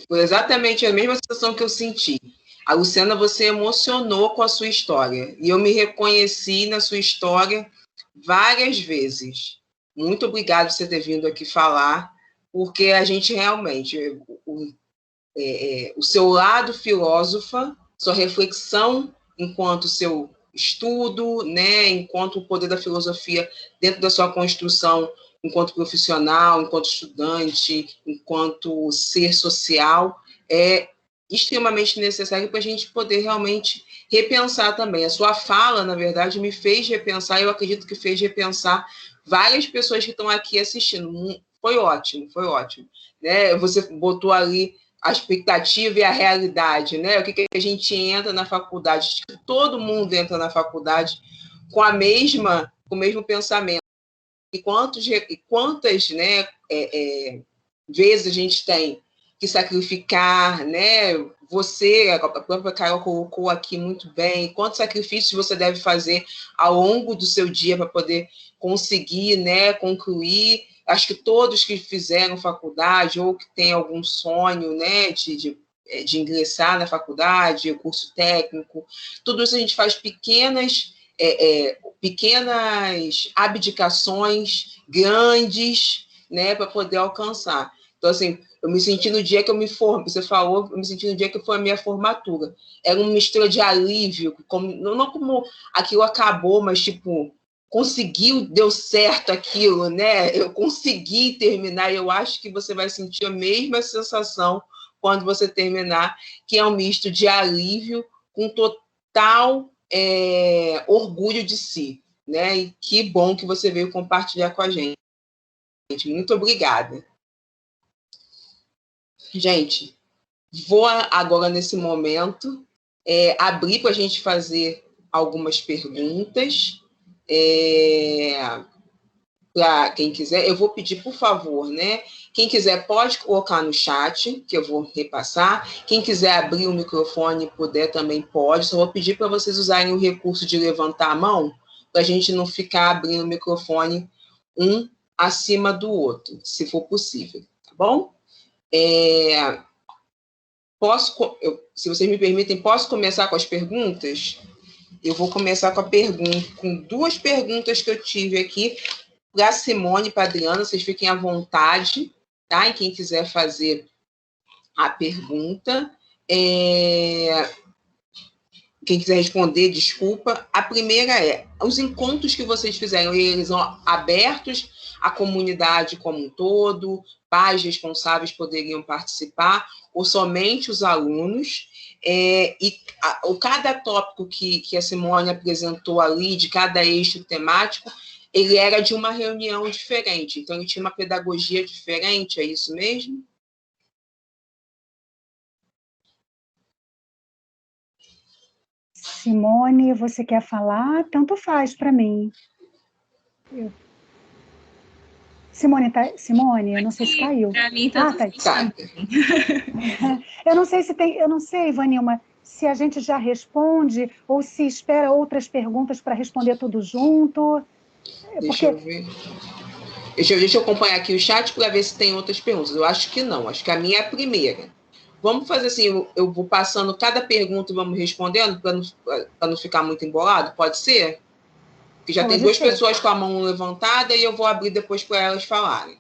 foi exatamente a mesma sensação que eu senti. A Luciana, você emocionou com a sua história, e eu me reconheci na sua história várias vezes. Muito obrigada por você ter vindo aqui falar, porque a gente realmente, o seu lado filósofa, sua reflexão enquanto seu estudo, né, enquanto o poder da filosofia dentro da sua construção enquanto profissional, enquanto estudante, enquanto ser social, é extremamente necessário para a gente poder realmente repensar também. A sua fala, na verdade, me fez repensar, eu acredito que fez repensar várias pessoas que estão aqui assistindo. Foi ótimo, foi ótimo. Né? Você botou ali a expectativa e a realidade, né? O que a gente entra na faculdade? Todo mundo entra na faculdade com o mesmo pensamento. E quantas, né, vezes a gente tem que sacrificar, né? Você, a própria Carol colocou aqui muito bem, quantos sacrifícios você deve fazer ao longo do seu dia para poder conseguir, né, concluir. Acho que todos que fizeram faculdade ou que têm algum sonho, né, de ingressar na faculdade, curso técnico, tudo isso a gente faz pequenas abdicações grandes, né, para poder alcançar. Então, assim, eu me senti no dia que eu me formei, você falou, eu me senti no dia que foi a minha formatura. Era uma mistura de alívio, não como aquilo acabou, mas, tipo, conseguiu, deu certo aquilo, né? Eu consegui terminar, e eu acho que você vai sentir a mesma sensação quando você terminar, que é um misto de alívio com total orgulho de si, né? E que bom que você veio compartilhar com a gente. Muito obrigada. Gente, vou agora, nesse momento, abrir para a gente fazer algumas perguntas. Para quem quiser, eu vou pedir, por favor, né? Quem quiser pode colocar no chat, que eu vou repassar. Quem quiser abrir o microfone e puder também pode. Só vou pedir para vocês usarem o recurso de levantar a mão, para a gente não ficar abrindo o microfone um acima do outro, se for possível, tá bom? Se vocês me permitem, posso começar com as perguntas? Eu vou começar com duas perguntas que eu tive aqui para a Simone e para a Adriana, vocês fiquem à vontade, tá? E quem quiser fazer a pergunta. quem quiser responder, desculpa. A primeira é, os encontros que vocês fizeram, eles são abertos à comunidade como um todo? Pais responsáveis poderiam participar? Ou somente os alunos? Cada tópico que a Simone apresentou ali, de cada eixo temático, ele era de uma reunião diferente. Então, ele tinha uma pedagogia diferente, é isso mesmo? Simone, você quer falar? Tanto faz para mim. Simone, eu não sei se caiu. Para mim, tanto faz também. Eu não sei se tem, eu não sei, Ivanilma, se a gente já responde ou se espera outras perguntas para responder tudo junto. Deixa eu ver. Deixa eu acompanhar aqui o chat para ver se tem outras perguntas. Eu acho que não, acho que a minha é a primeira. Vamos fazer assim, eu vou passando cada pergunta e vamos respondendo, para não ficar muito embolado, pode ser? Porque já tem duas pessoas com a mão levantada e eu vou abrir depois para elas falarem.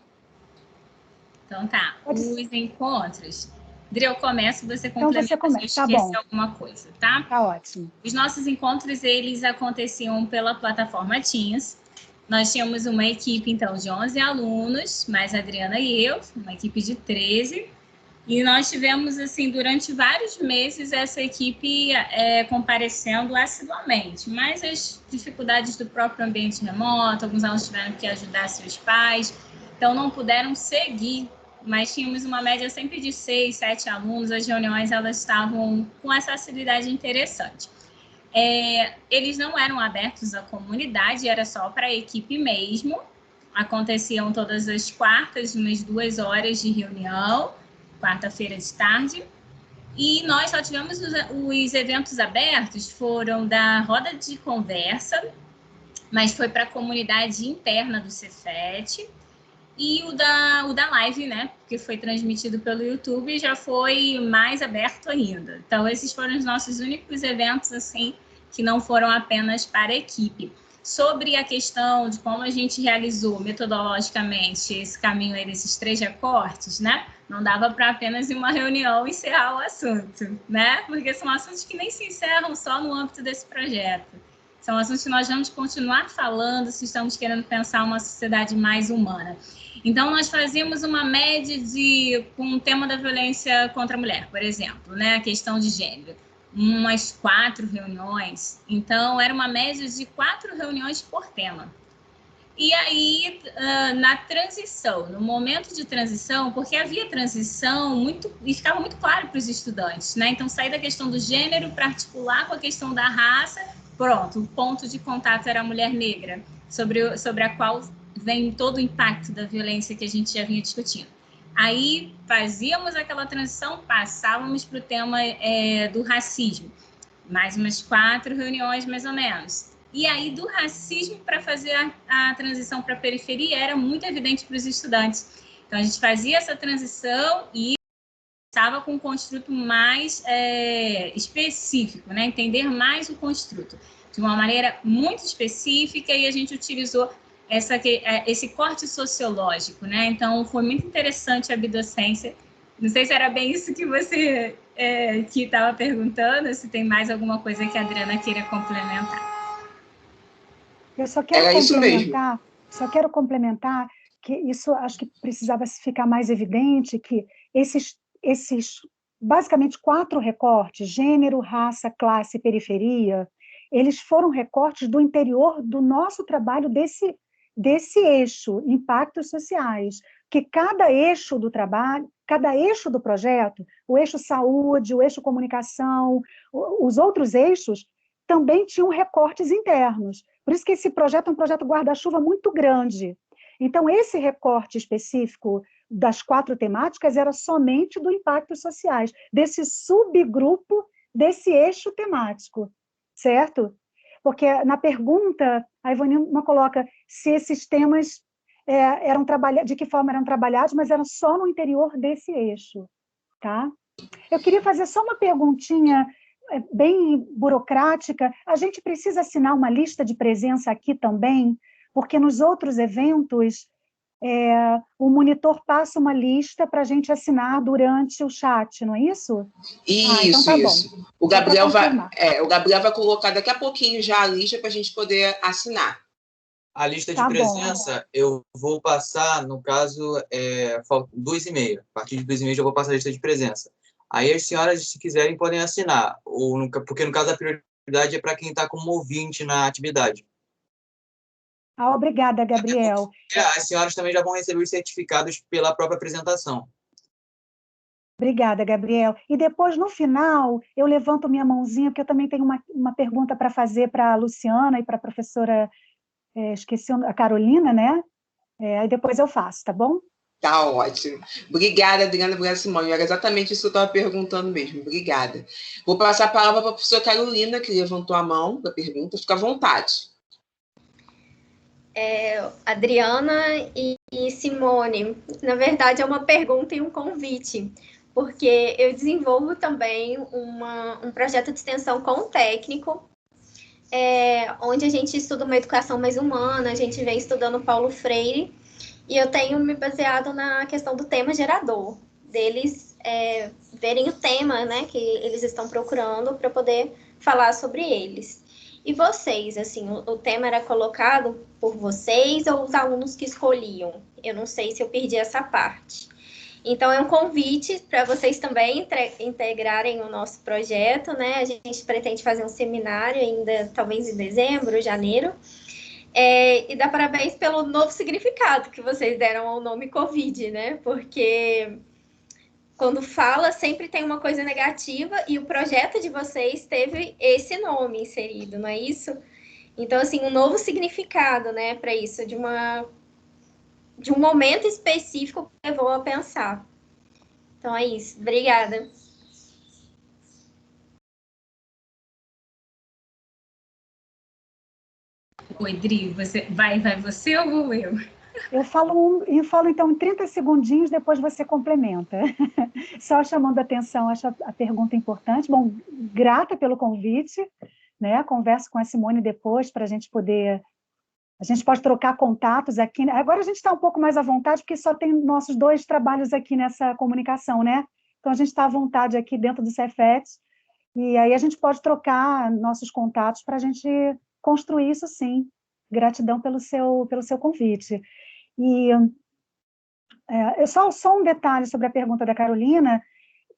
Então tá, os encontros. Dri, eu começo, você complementa se eu esquecer alguma coisa, tá? Tá ótimo. Os nossos encontros, eles aconteciam pela plataforma Teams. Nós tínhamos uma equipe, então, de 11 alunos, mais a Adriana e eu, uma equipe de 13. E nós tivemos, assim, durante vários meses, essa equipe comparecendo assiduamente. Mas as dificuldades do próprio ambiente remoto, alguns alunos tiveram que ajudar seus pais, então não puderam seguir. Mas tínhamos uma média sempre de 6, 7 alunos. As reuniões, elas estavam com essa facilidade interessante. Eles não eram abertos à comunidade, era só para a equipe mesmo. Aconteciam todas as quartas, umas 2 horas de reunião, quarta-feira de tarde. E nós só tivemos os eventos abertos, foram da roda de conversa, mas foi para a comunidade interna do Cefet. E o da live, né? Que foi transmitido pelo YouTube, já foi mais aberto ainda. Então, esses foram os nossos únicos eventos, assim, que não foram apenas para a equipe. Sobre a questão de como a gente realizou metodologicamente esse caminho aí desses 3 recortes, né? Não dava para apenas em uma reunião encerrar o assunto, né? Porque são assuntos que nem se encerram só no âmbito desse projeto. São assuntos que nós vamos continuar falando se estamos querendo pensar uma sociedade mais humana. Então, nós fazíamos uma média com o tema da violência contra a mulher, por exemplo, né? A questão de gênero. Umas 4 reuniões. Então, era uma média de 4 reuniões por tema. E aí, na transição, no momento de transição, porque havia transição e ficava muito claro para os estudantes, né? Então, sair da questão do gênero para articular com a questão da raça. Pronto, o ponto de contato era a mulher negra, sobre a qual vem todo o impacto da violência que a gente já vinha discutindo. Aí, fazíamos aquela transição, passávamos para o tema do racismo. Mais umas 4 reuniões, mais ou menos. E aí, do racismo, para fazer a transição para a periferia, era muito evidente para os estudantes. Então, a gente fazia essa transição e estava com um construto mais específico, né? Entender mais o construto, de uma maneira muito específica, e a gente utilizou esse corte sociológico, né? Então, foi muito interessante a bidocência. Não sei se era bem isso que você que estava perguntando, se tem mais alguma coisa que a Adriana queira complementar. Eu só quero complementar que isso acho que precisava ficar mais evidente, que esses basicamente 4 recortes, gênero, raça, classe e periferia, eles foram recortes do interior do nosso trabalho desse eixo, impactos sociais, que cada eixo do trabalho, cada eixo do projeto, o eixo saúde, o eixo comunicação, os outros eixos, também tinham recortes internos. Por isso que esse projeto é um projeto guarda-chuva muito grande. Então, esse recorte específico das 4 temáticas era somente do impactos sociais, desse subgrupo desse eixo temático, certo? Porque na pergunta, a Ivanilma coloca se esses temas eram trabalhados, de que forma eram trabalhados, mas eram só no interior desse eixo, tá? Eu queria fazer só uma perguntinha bem burocrática. A gente precisa assinar uma lista de presença aqui também, porque nos outros eventos o monitor passa uma lista para a gente assinar durante o chat, não é isso? Isso, então tá isso. bom. O Gabriel vai colocar daqui a pouquinho já a lista para a gente poder assinar. A lista de presença, eu vou passar, no caso, 2h30. A partir de 2h30 eu vou passar a lista de presença. Aí as senhoras, se quiserem, podem assinar, porque no caso a prioridade é para quem está como ouvinte na atividade. Obrigada, Gabriel. As senhoras também já vão receber os certificados pela própria apresentação. Obrigada, Gabriel. E depois, no final, eu levanto minha mãozinha, porque eu também tenho uma pergunta para fazer para a Luciana e para a professora, esqueci a Carolina, né? Aí depois eu faço, tá bom? Tá ótimo. Obrigada, Adriana, obrigada, Simone. Era exatamente isso que eu estava perguntando mesmo. Obrigada. Vou passar a palavra para a professora Carolina, que levantou a mão da pergunta. Fica à vontade. Adriana e Simone, na verdade é uma pergunta e um convite, porque eu desenvolvo também um projeto de extensão com o técnico, onde a gente estuda uma educação mais humana, a gente vem estudando Paulo Freire, e eu tenho me baseado na questão do tema gerador, deles verem o tema, né, que eles estão procurando para poder falar sobre eles. E vocês, assim, o tema era colocado por vocês ou os alunos que escolhiam? Eu não sei se eu perdi essa parte. Então, é um convite para vocês também integrarem o nosso projeto, né? A gente pretende fazer um seminário ainda, talvez em dezembro, janeiro. E dar parabéns pelo novo significado que vocês deram ao nome Covid, né? Porque quando fala, sempre tem uma coisa negativa, e o projeto de vocês teve esse nome inserido, não é isso? Então, assim, um novo significado, né, para isso, de um momento específico que levou a pensar. Então, é isso. Obrigada. Oi, Dri, vai você ou vou eu? Eu falo então em 30 segundinhos, depois você complementa. Só chamando a atenção, acho a pergunta importante. Bom, grata pelo convite, né? Converso com a Simone depois para a gente poder... A gente pode trocar contatos aqui. Agora a gente está um pouco mais à vontade, porque só tem nossos 2 trabalhos aqui nessa comunicação, né? Então a gente está à vontade aqui dentro do Cefet, e aí a gente pode trocar nossos contatos para a gente construir isso, sim. Gratidão pelo seu convite. E só um detalhe sobre a pergunta da Carolina,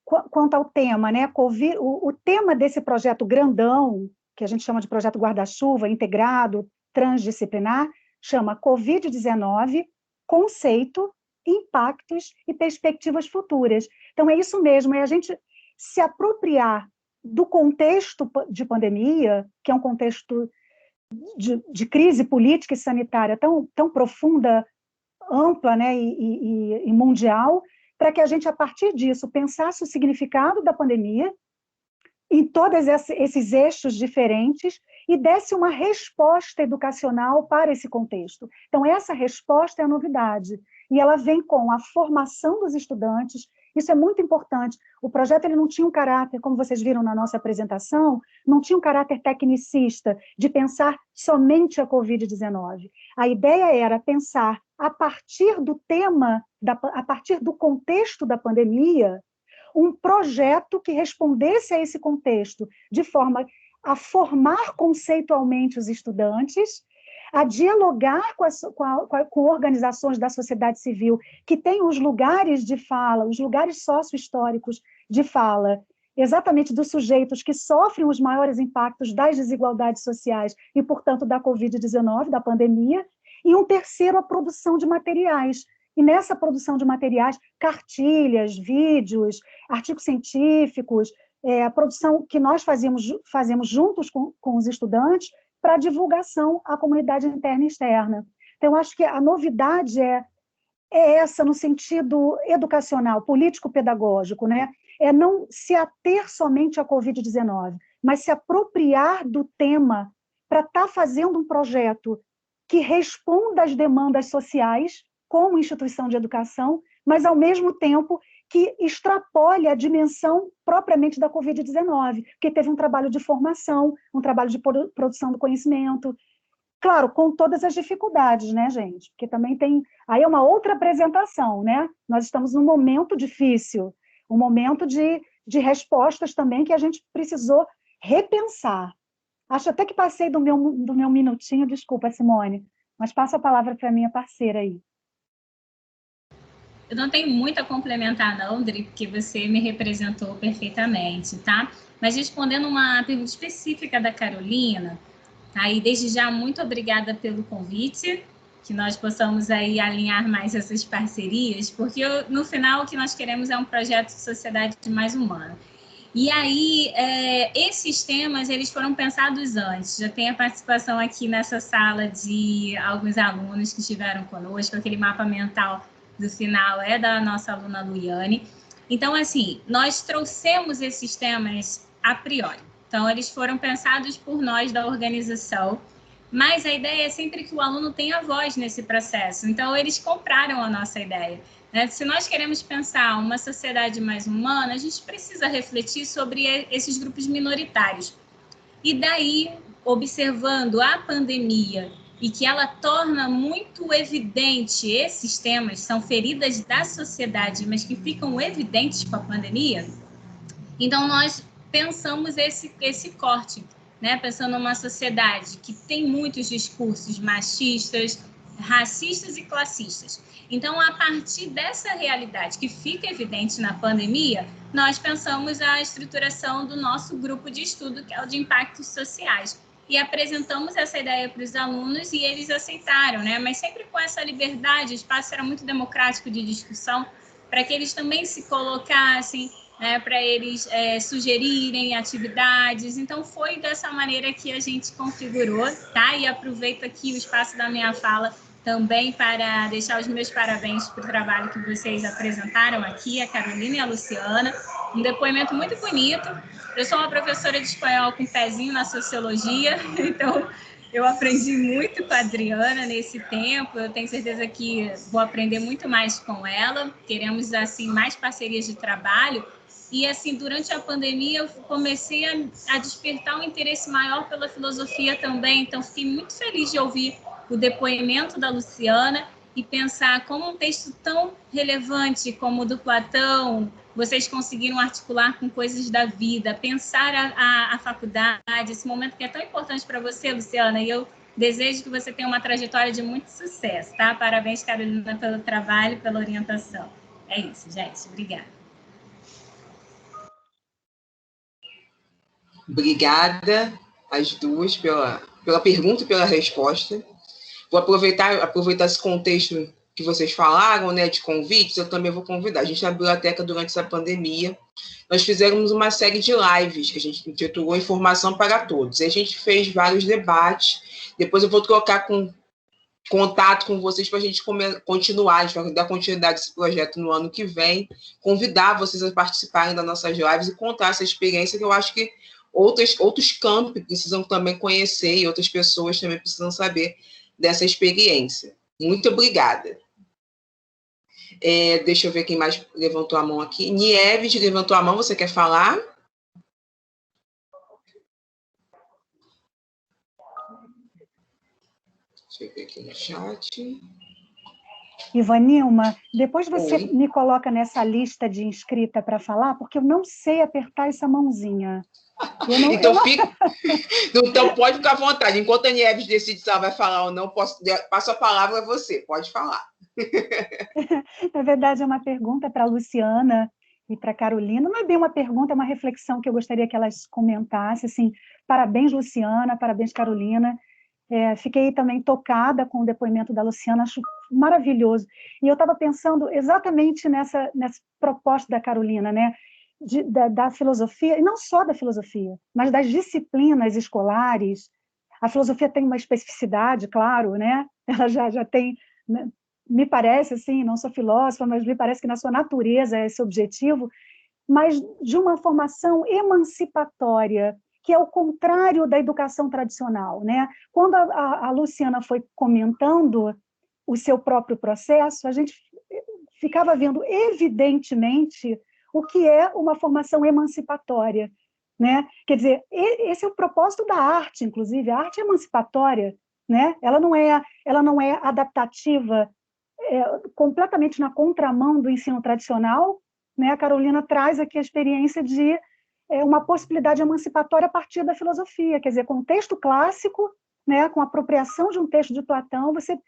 quanto ao tema, né? O tema desse projeto grandão, que a gente chama de projeto guarda-chuva, integrado, transdisciplinar, chama Covid-19, conceito, impactos e perspectivas futuras. Então, é isso mesmo, é a gente se apropriar do contexto de pandemia, que é um contexto de crise política e sanitária tão profunda, ampla, né, e mundial, para que a gente, a partir disso, pensasse o significado da pandemia em todos esses eixos diferentes e desse uma resposta educacional para esse contexto. Então, essa resposta é a novidade, e ela vem com a formação dos estudantes. Isso é muito importante. O projeto ele não tinha um caráter, como vocês viram na nossa apresentação, não tinha um caráter tecnicista, de pensar somente a Covid-19. A ideia era pensar, a partir do tema, a partir do contexto da pandemia, um projeto que respondesse a esse contexto, de forma a formar conceitualmente os estudantes, a dialogar com organizações da sociedade civil que têm os lugares de fala, os lugares sócio-históricos de fala, exatamente dos sujeitos que sofrem os maiores impactos das desigualdades sociais e, portanto, da Covid-19, da pandemia, e um terceiro, a produção de materiais. E nessa produção de materiais, cartilhas, vídeos, artigos científicos, a produção que nós fazemos juntos com os estudantes para divulgação à comunidade interna e externa. Então, eu acho que a novidade é essa no sentido educacional, político-pedagógico, né? É não se ater somente à Covid-19, mas se apropriar do tema para estar fazendo um projeto que responda às demandas sociais como instituição de educação, mas, ao mesmo tempo, que extrapole a dimensão propriamente da Covid-19, porque teve um trabalho de formação, um trabalho de produção do conhecimento. Claro, com todas as dificuldades, né, gente? Porque também tem... Aí é uma outra apresentação, né? Nós estamos num momento difícil, um momento de respostas também que a gente precisou repensar. Acho até que passei do meu minutinho, desculpa, Simone, mas passo a palavra para a minha parceira aí. Eu não tenho muito a complementar, não, Dri, porque você me representou perfeitamente, tá? Mas respondendo uma pergunta específica da Carolina, tá? E desde já, muito obrigada pelo convite, que nós possamos aí alinhar mais essas parcerias, porque no final o que nós queremos é um projeto de sociedade mais humana. E aí, esses temas, eles foram pensados antes. Já tem a participação aqui nessa sala de alguns alunos que estiveram conosco, aquele mapa mental do final é da nossa aluna Luiane. Então, assim, nós trouxemos esses temas a priori. Então, eles foram pensados por nós da organização, mas a ideia é sempre que o aluno tenha voz nesse processo. Então, eles compraram a nossa ideia. Se nós queremos pensar uma sociedade mais humana, a gente precisa refletir sobre esses grupos minoritários. E daí, observando a pandemia e que ela torna muito evidente esses temas, são feridas da sociedade, mas que ficam evidentes com a pandemia, então nós pensamos esse corte, né? Pensando numa sociedade que tem muitos discursos machistas, racistas e classistas. Então, a partir dessa realidade que fica evidente na pandemia, nós pensamos a estruturação do nosso grupo de estudo, que é o de impactos sociais. E apresentamos essa ideia para os alunos e eles aceitaram, né? Mas sempre com essa liberdade, o espaço era muito democrático de discussão, para que eles também se colocassem, né, para eles sugerirem atividades. Então, foi dessa maneira que a gente configurou, tá? E aproveito aqui o espaço da minha fala também para deixar os meus parabéns para o trabalho que vocês apresentaram aqui, a Carolina e a Luciana. Um depoimento muito bonito. Eu sou uma professora de espanhol com pezinho na sociologia, então eu aprendi muito com a Adriana nesse tempo. Eu tenho certeza que vou aprender muito mais com ela. Queremos, assim, mais parcerias de trabalho. E, assim, durante a pandemia, eu comecei a despertar um interesse maior pela filosofia também. Então, fiquei muito feliz de ouvir o depoimento da Luciana e pensar como um texto tão relevante como o do Platão, vocês conseguiram articular com coisas da vida, pensar a faculdade, esse momento que é tão importante para você, Luciana, e eu desejo que você tenha uma trajetória de muito sucesso, tá? Parabéns, Carolina, pelo trabalho, pela orientação. É isso, gente. Obrigada. Obrigada às duas pela pergunta e pela resposta. Vou aproveitar esse contexto que vocês falaram, né, de convites, eu também vou convidar. A gente, na biblioteca, durante essa pandemia, nós fizemos uma série de lives, que a gente intitulou Informação para Todos. E a gente fez vários debates. Depois eu vou trocar contato com vocês para a gente continuar, a gente vai dar continuidade a esse projeto no ano que vem, convidar vocês a participarem das nossas lives e contar essa experiência, que eu acho que outros campos precisam também conhecer e outras pessoas também precisam saber dessa experiência. Muito obrigada. Deixa eu ver quem mais levantou a mão aqui. Nieves levantou a mão, você quer falar? Deixa eu ver aqui no chat. Ivanilma, depois você me coloca nessa lista de inscrita para falar, porque eu não sei apertar essa mãozinha. Então pode ficar à vontade. Enquanto a Nieves decide se ela vai falar ou não, passo a palavra a você. Pode falar. Na verdade, é uma pergunta para a Luciana e para a Carolina. Não é bem uma pergunta, é uma reflexão que eu gostaria que elas comentassem. Assim, parabéns, Luciana, parabéns, Carolina. Fiquei também tocada com o depoimento da Luciana, acho maravilhoso. E eu estava pensando exatamente nessa proposta da Carolina, né? Da filosofia, e não só da filosofia, mas das disciplinas escolares. A filosofia tem uma especificidade, claro, né? Ela já tem, né? Me parece, assim, não sou filósofa, mas me parece que na sua natureza é esse objetivo, mas de uma formação emancipatória, que é o contrário da educação tradicional, né? Quando a Luciana foi comentando o seu próprio processo, a gente ficava vendo evidentemente o que é uma formação emancipatória, né? Quer dizer, esse é o propósito da arte, inclusive, a arte é emancipatória, né? Ela não é adaptativa, completamente na contramão do ensino tradicional, né? A Carolina traz aqui a experiência de uma possibilidade emancipatória a partir da filosofia, quer dizer, com o texto clássico, né? Com a apropriação de um texto de Platão, você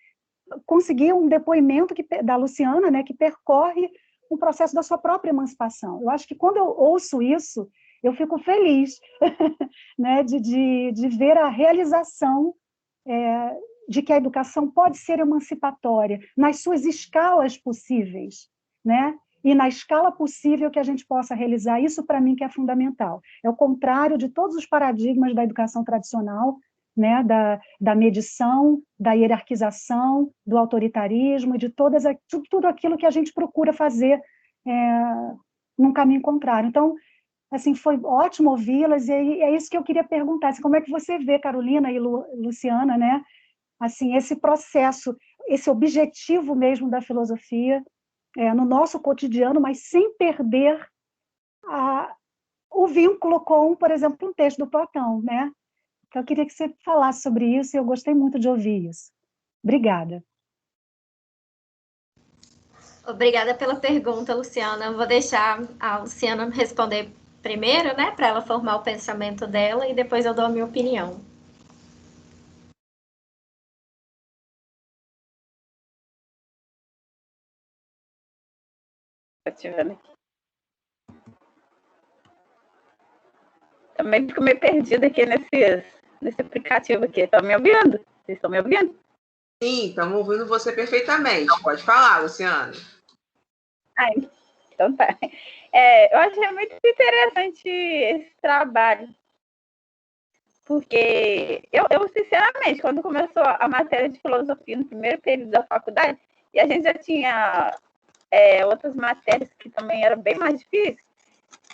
conseguir um depoimento da Luciana, né? Que percorre um processo da sua própria emancipação. Eu acho que quando eu ouço isso, eu fico feliz, né? de ver a realização de que a educação pode ser emancipatória nas suas escalas possíveis, né? E na escala possível que a gente possa realizar, isso para mim que é fundamental. É o contrário de todos os paradigmas da educação tradicional, né? da medição, da hierarquização, do autoritarismo, e de tudo aquilo que a gente procura fazer num caminho contrário. Então, assim, foi ótimo ouvi-las, e é isso que eu queria perguntar, assim, como é que você vê, Carolina e Luciana, né? Assim, esse processo, esse objetivo mesmo da filosofia no nosso cotidiano, mas sem perder o vínculo com, por exemplo, um texto do Platão, né? Então, eu queria que você falasse sobre isso, e eu gostei muito de ouvir isso. Obrigada. Obrigada pela pergunta, Luciana. Eu vou deixar a Luciana responder primeiro, né, para ela formar o pensamento dela, e depois eu dou a minha opinião. Também fico meio perdida aqui nesse aplicativo aqui. Estão me ouvindo? Vocês estão me ouvindo? Sim, estamos ouvindo você perfeitamente. Pode falar, Luciana. Então tá. Eu achei muito interessante esse trabalho, porque eu, sinceramente, quando começou a matéria de filosofia no primeiro período da faculdade, e a gente já tinha outras matérias que também eram bem mais difíceis,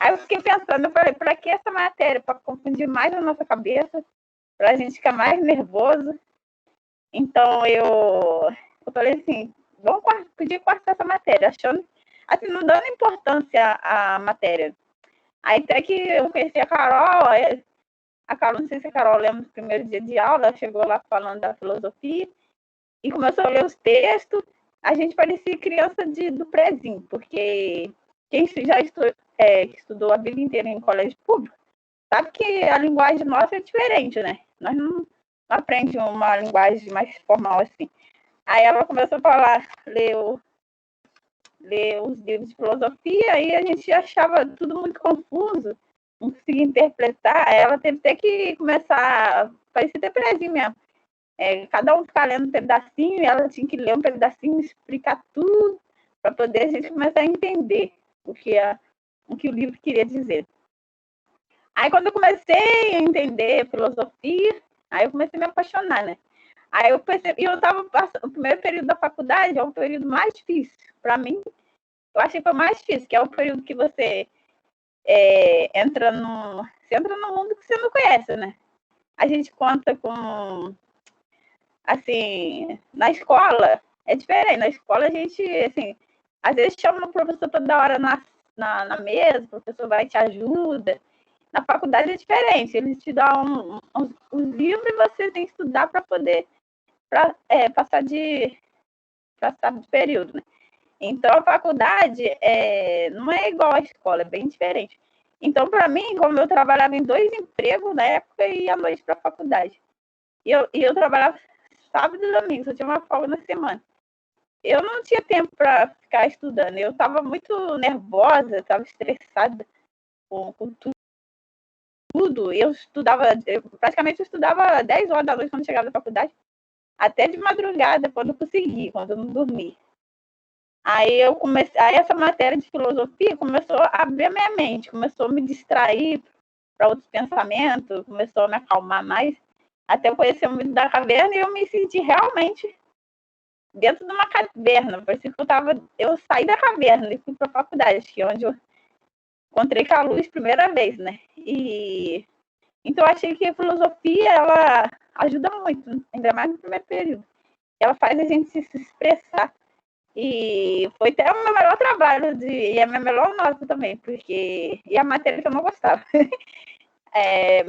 aí eu fiquei pensando, eu falei, para que essa matéria? Para confundir mais a nossa cabeça, para a gente ficar mais nervoso. Então, eu falei assim, podia cortar essa matéria, achando, assim, não dando importância à matéria. Aí até que eu conheci a Carol, não sei se a Carol lembra do primeiro dia de aula, ela chegou lá falando da filosofia e começou a ler os textos. A gente parecia criança do prézinho, porque quem já estudou a vida inteira em colégio público sabe que a linguagem nossa é diferente, né? Nós não aprendemos uma linguagem mais formal assim. Aí ela começou a falar, ler os livros de filosofia, e a gente achava tudo muito confuso, não conseguia interpretar. Ela teve até que começar, parecia ter prézinho mesmo. Cada um ficar lendo um pedacinho, e ela tinha que ler um pedacinho, explicar tudo, para poder a gente começar a entender o que o livro queria dizer. Aí, quando eu comecei a entender filosofia, aí eu comecei a me apaixonar, né? Aí eu percebi, eu estava passando, o primeiro período da faculdade é o período mais difícil. Para mim, eu achei que foi o mais difícil, que é o período que você entra no mundo que você não conhece, né? A gente conta com, assim, na escola é diferente. Na escola a gente, assim, às vezes chama o professor toda hora na mesa, o professor vai e te ajuda. Na faculdade é diferente, eles te dão os livros e você tem que estudar para poder passar de período, né? Então, a faculdade não é igual à escola, é bem diferente. Então, para mim, como eu trabalhava em 2 empregos na época, eu ia à noite para a faculdade. E eu trabalhava sábado e domingo, só tinha uma folga na semana. Eu não tinha tempo para ficar estudando, eu estava muito nervosa, estava estressada com tudo. Eu praticamente estudava 10 horas da noite quando chegava da faculdade, até de madrugada, quando eu consegui, quando eu não dormi. Aí essa matéria de filosofia começou a abrir a minha mente, começou a me distrair para outros pensamentos, começou a me acalmar mais, até eu conhecer o mito da caverna, e eu me senti realmente dentro de uma caverna. Parecia que eu saí da caverna e fui para a faculdade, que é onde eu encontrei com a luz primeira vez, né? Então, eu achei que a filosofia, ela ajuda muito, ainda mais no primeiro período. Ela faz a gente se expressar. E foi até o meu melhor trabalho, e a minha melhor nota também, porque... E a matéria que eu não gostava.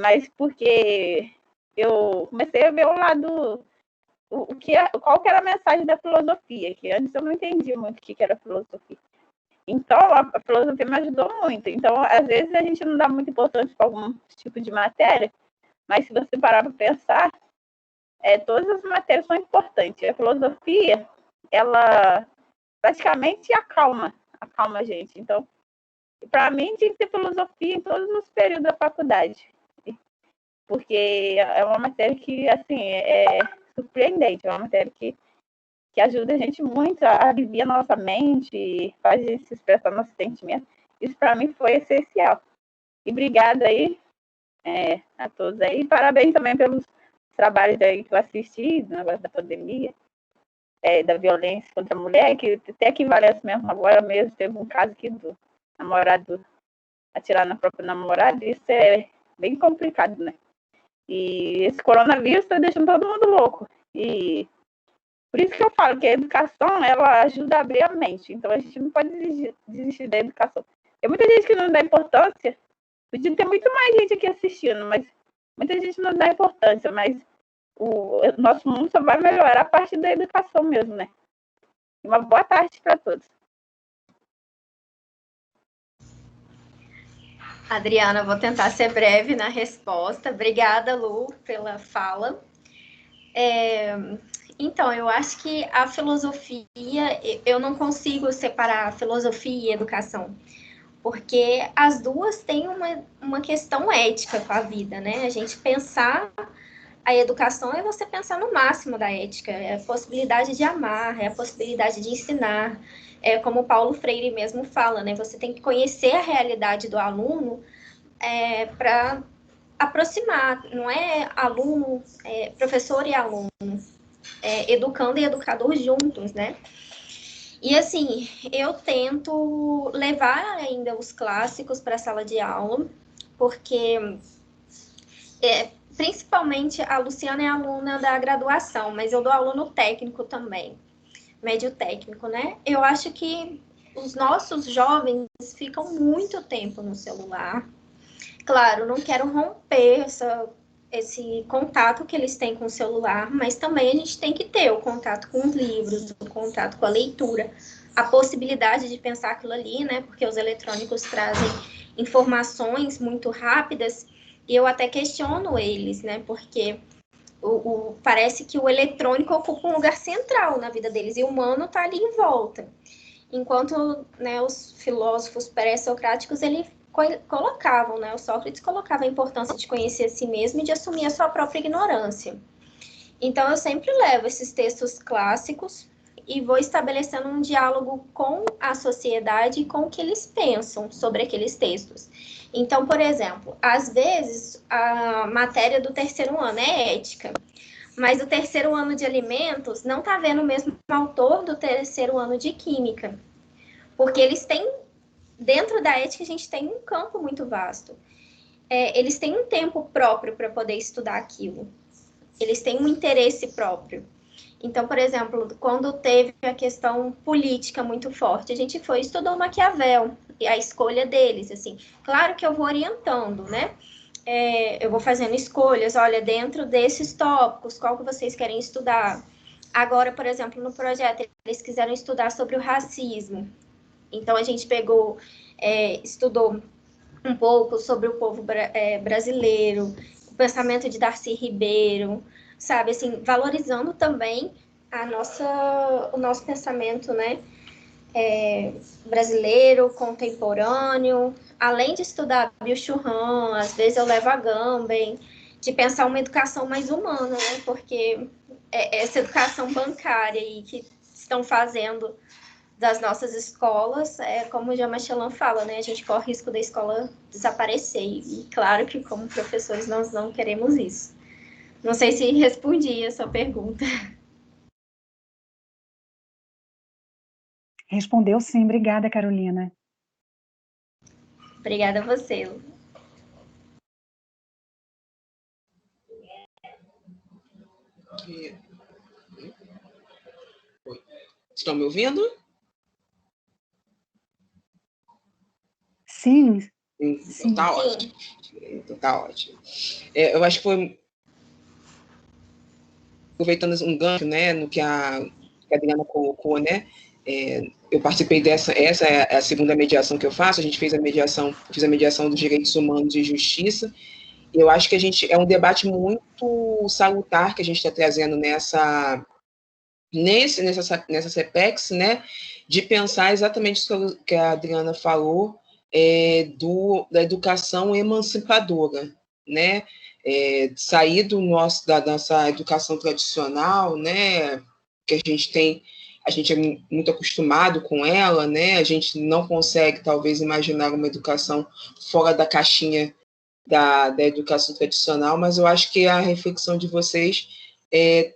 Mas porque eu comecei a ver o lado qual que era a mensagem da filosofia, que antes eu não entendia muito o que era filosofia. Então, a filosofia me ajudou muito. Então, às vezes, a gente não dá muita importância para algum tipo de matéria, mas se você parar para pensar, todas as matérias são importantes. A filosofia, ela praticamente acalma a gente. Então, para mim, tinha que ter filosofia em todos os períodos da faculdade, porque é uma matéria que, assim, é surpreendente, é uma matéria que ajuda a gente muito a viver a nossa mente, faz a gente se expressar nossos sentimentos. Isso, para mim, foi essencial. E obrigada aí a todos aí. Parabéns também pelos trabalhos aí que eu assisti, no negócio da pandemia, da violência contra a mulher, que até equivalece mesmo. Agora mesmo teve um caso aqui do namorado atirar na própria namorada. Isso é bem complicado, né? E esse coronavírus está deixando todo mundo louco. E por isso que eu falo que a educação, ela ajuda a abrir a mente. Então, a gente não pode desistir da educação. Tem muita gente que não dá importância. Podia ter muito mais gente aqui assistindo, mas muita gente não dá importância. Mas o nosso mundo só vai melhorar a partir da educação mesmo, né? Uma boa tarde para todos. Adriana, vou tentar ser breve na resposta. Obrigada, Lu, pela fala. Então, eu acho que a filosofia, eu não consigo separar a filosofia e a educação, porque as duas têm uma questão ética com a vida, né? A gente pensar a educação é você pensar no máximo da ética, é a possibilidade de amar, é a possibilidade de ensinar, como o Paulo Freire mesmo fala, né? Você tem que conhecer a realidade do aluno para aproximar, não é aluno, professor e aluno, educando e educador juntos, né? E assim, eu tento levar ainda os clássicos para a sala de aula, porque principalmente a Luciana é aluna da graduação, mas eu dou aluno técnico também, médio técnico, né? Eu acho que os nossos jovens ficam muito tempo no celular. Claro, não quero romper esse contato que eles têm com o celular, mas também a gente tem que ter o contato com os livros, o contato com a leitura, a possibilidade de pensar aquilo ali, né? Porque os eletrônicos trazem informações muito rápidas e eu até questiono eles, né? Porque parece que o eletrônico ocupa um lugar central na vida deles e o humano está ali em volta. Enquanto, né, os filósofos pré-socráticos, eles colocavam, né, o Sócrates colocava a importância de conhecer a si mesmo e de assumir a sua própria ignorância. Então, eu sempre levo esses textos clássicos e vou estabelecendo um diálogo com a sociedade e com o que eles pensam sobre aqueles textos. Então, por exemplo, às vezes a matéria do terceiro ano é ética, mas o terceiro ano de alimentos não está vendo o mesmo autor do terceiro ano de química, porque eles têm, dentro da ética, a gente tem um campo muito vasto. Eles têm um tempo próprio para poder estudar aquilo. Eles têm um interesse próprio. Então, por exemplo, quando teve a questão política muito forte, a gente foi e estudou Maquiavel e a escolha deles, assim. Claro que eu vou orientando, né? Eu vou fazendo escolhas, olha, dentro desses tópicos, qual que vocês querem estudar? Agora, por exemplo, no projeto, eles quiseram estudar sobre o racismo. Então, a gente pegou, estudou um pouco sobre o povo brasileiro, o pensamento de Darcy Ribeiro, sabe, assim, valorizando também o nosso pensamento, né, brasileiro, contemporâneo, além de estudar Byung-Chul Han, às vezes eu levo a Agamben, de pensar uma educação mais humana, né, porque essa educação bancária aí que estão fazendo das nossas escolas, como o Jean Michelin fala, né, a gente corre o risco da escola desaparecer, e claro que como professores nós não queremos isso. Não sei se respondi a sua pergunta. Respondeu sim, obrigada, Carolina. Obrigada a você, Lu. Estão me ouvindo? Sim. Então tá ótimo. Então tá ótimo. Eu acho que foi... aproveitando um gancho, né, no que a Adriana colocou, né, eu participei essa é a segunda mediação que eu faço, a gente fez fiz a mediação dos direitos humanos e justiça, e eu acho que é um debate muito salutar que a gente está trazendo nessa CPEX, né, de pensar exatamente isso que a Adriana falou, da educação emancipadora, né, sair da nossa educação tradicional, né, que a gente é muito acostumado com ela, né, a gente não consegue, talvez, imaginar uma educação fora da caixinha da educação tradicional, mas eu acho que a reflexão de vocês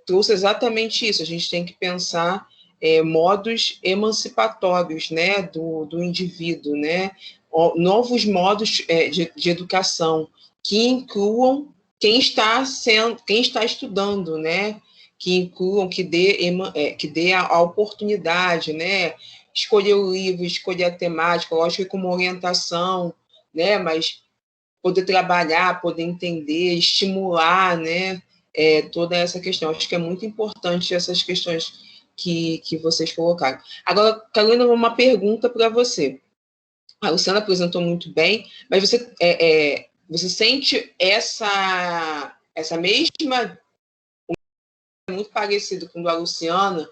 trouxe exatamente isso. A gente tem que pensar modos emancipatórios, né, do indivíduo, né, novos modos de educação que incluam quem está estudando, né, que incluam, que dê a oportunidade, né, escolher o livro, escolher a temática, lógico que com uma orientação, né, mas poder trabalhar, poder entender, estimular, né, toda essa questão. Acho que é muito importante essas questões que vocês colocaram. Agora, Carolina, uma pergunta para você. A Luciana apresentou muito bem, mas você sente essa mesma, muito parecido com o da Luciana,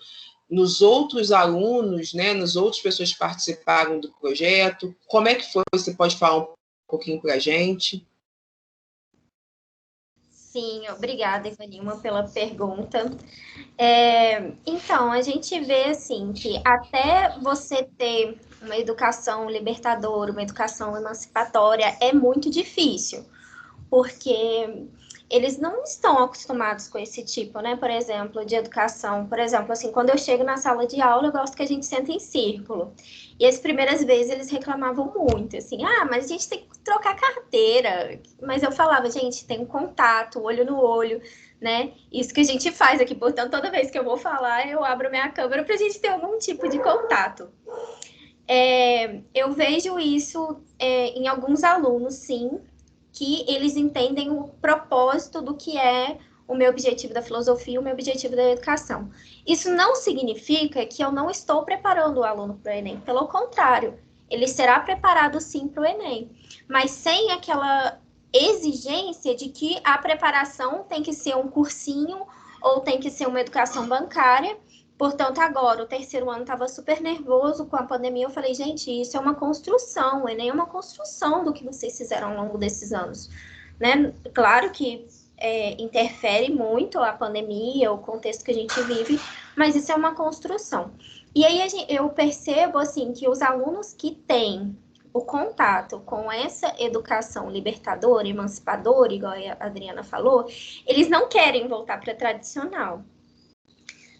nos outros alunos, né, nas outras pessoas que participaram do projeto? Como é que foi? Você pode falar um pouquinho para a gente? Sim, obrigada, Ivanilma, pela pergunta. Então, a gente vê, assim, que até você ter uma educação libertadora, uma educação emancipatória, é muito difícil, porque eles não estão acostumados com esse tipo, né? Por exemplo, de educação. Por exemplo, assim, quando eu chego na sala de aula, eu gosto que a gente senta em círculo. E as primeiras vezes eles reclamavam muito, assim, mas a gente tem que trocar carteira. Mas eu falava, gente, tem um contato, olho no olho, né? Isso que a gente faz aqui. Portanto, toda vez que eu vou falar, eu abro minha câmera para a gente ter algum tipo de contato. Eu vejo isso em alguns alunos, sim, que eles entendem o propósito do que é o meu objetivo da filosofia, o meu objetivo da educação. Isso não significa que eu não estou preparando o aluno para o Enem. Pelo contrário, ele será preparado sim para o Enem, mas sem aquela exigência de que a preparação tem que ser um cursinho ou tem que ser uma educação bancária. Portanto, agora, o terceiro ano estava super nervoso com a pandemia. Eu falei, gente, isso é uma construção, o Enem é uma construção do que vocês fizeram ao longo desses anos, né? Claro que interfere muito a pandemia, o contexto que a gente vive, mas isso é uma construção. E aí eu percebo, assim, que os alunos que têm o contato com essa educação libertadora, emancipadora, igual a Adriana falou, eles não querem voltar para a tradicional.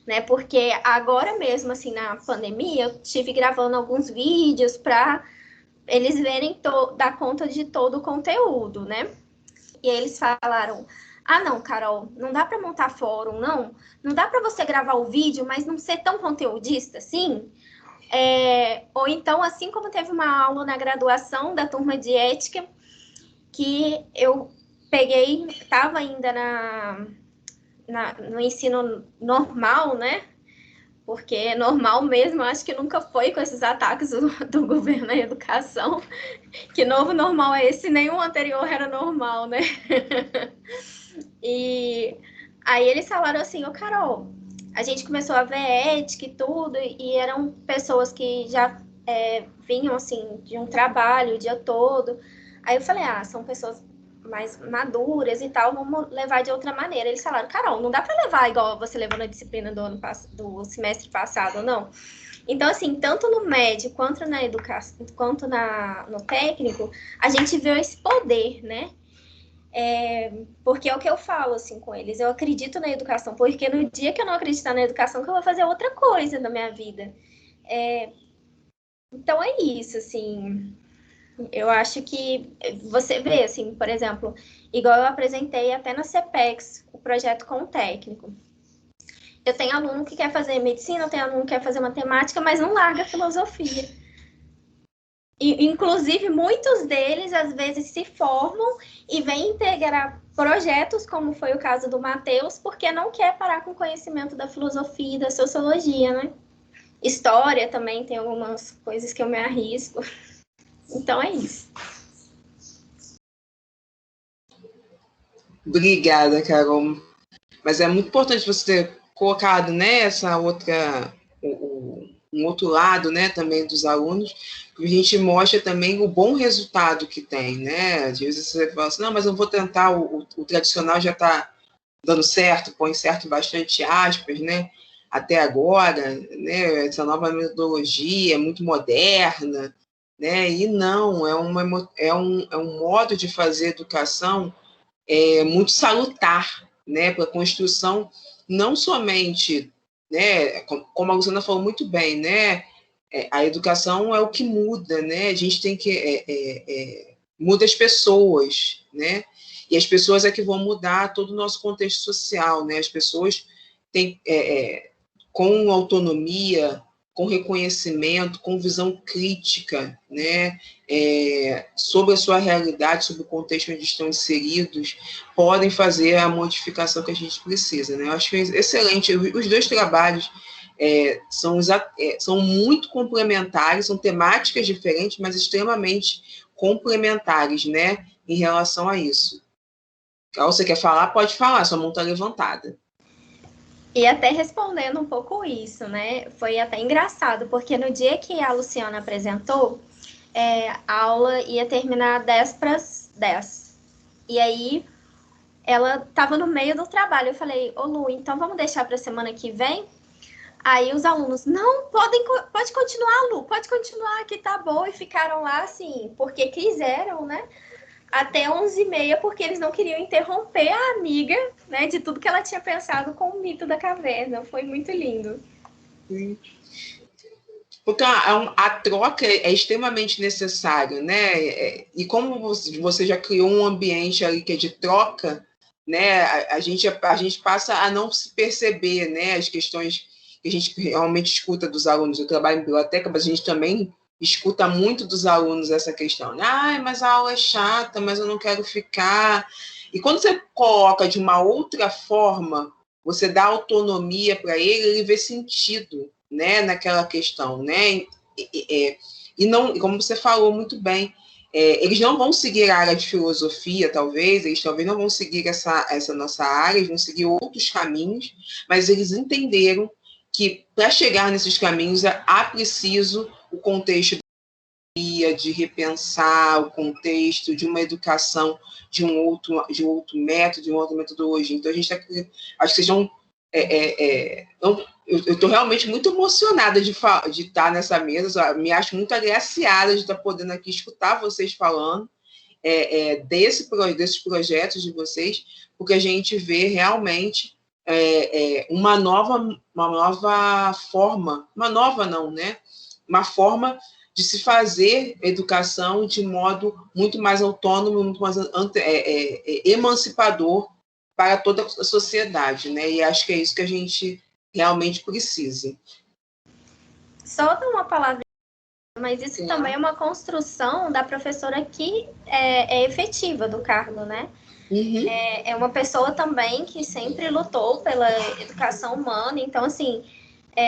Né? Porque agora mesmo, assim, na pandemia, eu estive gravando alguns vídeos para eles verem dar conta de todo o conteúdo, né? E aí eles falaram, não, Carol, não dá para montar fórum, não dá para você gravar o vídeo, mas não ser tão conteudista assim? Ou então, assim como teve uma aula na graduação da turma de ética, que eu peguei, estava ainda no ensino normal, né? Porque normal mesmo, eu acho que nunca foi com esses ataques do governo à educação. Que novo normal é esse? Nenhum anterior era normal, né? E aí eles falaram assim, Carol, a gente começou a ver ética e tudo, e eram pessoas que já vinham, assim, de um trabalho o dia todo. Aí eu falei, são pessoas mais maduras e tal, vamos levar de outra maneira. Eles falaram, Carol, não dá para levar igual você levou na disciplina do semestre passado, não. Então, assim, tanto no médio quanto na educação, quanto no técnico, a gente vê esse poder, né? Porque é o que eu falo, assim, com eles. Eu acredito na educação, porque no dia que eu não acreditar na educação, que eu vou fazer outra coisa na minha vida. Então, é isso, assim. Eu acho que você vê, assim, por exemplo, igual eu apresentei até na CPEX, o projeto com o técnico. Eu tenho aluno que quer fazer medicina, eu tenho aluno que quer fazer matemática, mas não larga a filosofia. inclusive, muitos deles, às vezes, se formam e vêm integrar projetos, como foi o caso do Matheus, porque não quer parar com o conhecimento da filosofia e da sociologia, né? História também tem algumas coisas que eu me arrisco. Então, é isso. Obrigada, Carol. Mas é muito importante você ter colocado, né, essa outra... um outro lado, né, também dos alunos, que a gente mostra também o bom resultado que tem, né? Às vezes você fala assim, não, mas eu vou tentar, o tradicional já está dando certo, põe certo bastante aspas, né? Até agora, né? Essa nova metodologia é muito moderna, né? E não, é um modo de fazer educação muito salutar, né? Para a construção não somente, né, como a Luciana falou muito bem, né, a educação é o que muda, né, a gente tem que muda as pessoas, né, e as pessoas é que vão mudar todo o nosso contexto social, né, as pessoas têm, com autonomia, com reconhecimento, com visão crítica, né, sobre a sua realidade, sobre o contexto onde estão inseridos, podem fazer a modificação que a gente precisa, né? Eu acho excelente. Os dois trabalhos são muito complementares, são temáticas diferentes, mas extremamente complementares, né, em relação a isso. Carol, você quer falar? Pode falar, sua mão está levantada. E até respondendo um pouco isso, né? Foi até engraçado, porque no dia que a Luciana apresentou, a aula ia terminar 10 para as 10. E aí, ela estava no meio do trabalho. Eu falei, ô Lu, então vamos deixar para a semana que vem? Aí os alunos, não, pode continuar, Lu, pode continuar, que tá bom. E ficaram lá, assim, porque quiseram, né? Até 11h30, porque eles não queriam interromper a amiga, né, de tudo que ela tinha pensado com o mito da caverna. Foi muito lindo. Sim. Porque a troca é extremamente necessária, né? E como você já criou um ambiente ali que é de troca, né? A gente passa a não se perceber, né? As questões que a gente realmente escuta dos alunos. Eu trabalho em biblioteca, mas a gente também escuta muito dos alunos essa questão. Ah, mas a aula é chata, mas eu não quero ficar. E quando você coloca de uma outra forma, você dá autonomia para ele vê sentido, né, naquela questão, né? E não, como você falou muito bem, eles não vão seguir a área de filosofia, talvez, eles talvez não vão seguir essa nossa área, eles vão seguir outros caminhos, mas eles entenderam que para chegar nesses caminhos há preciso o contexto de repensar o contexto de uma educação de um outro método, de uma outra metodologia. Então, a gente acho que vocês vão... eu estou realmente muito emocionada de estar nessa mesa, me acho muito agraciada de estar podendo aqui escutar vocês falando desses projetos de vocês, porque a gente vê realmente uma nova forma, uma forma de se fazer educação de modo muito mais autônomo, muito mais emancipador para toda a sociedade, né? E acho que é isso que a gente realmente precisa. Só dar uma palavra, mas isso também é uma construção da professora que é efetiva do cargo, né? Uhum. É uma pessoa também que sempre lutou pela educação humana, então, assim,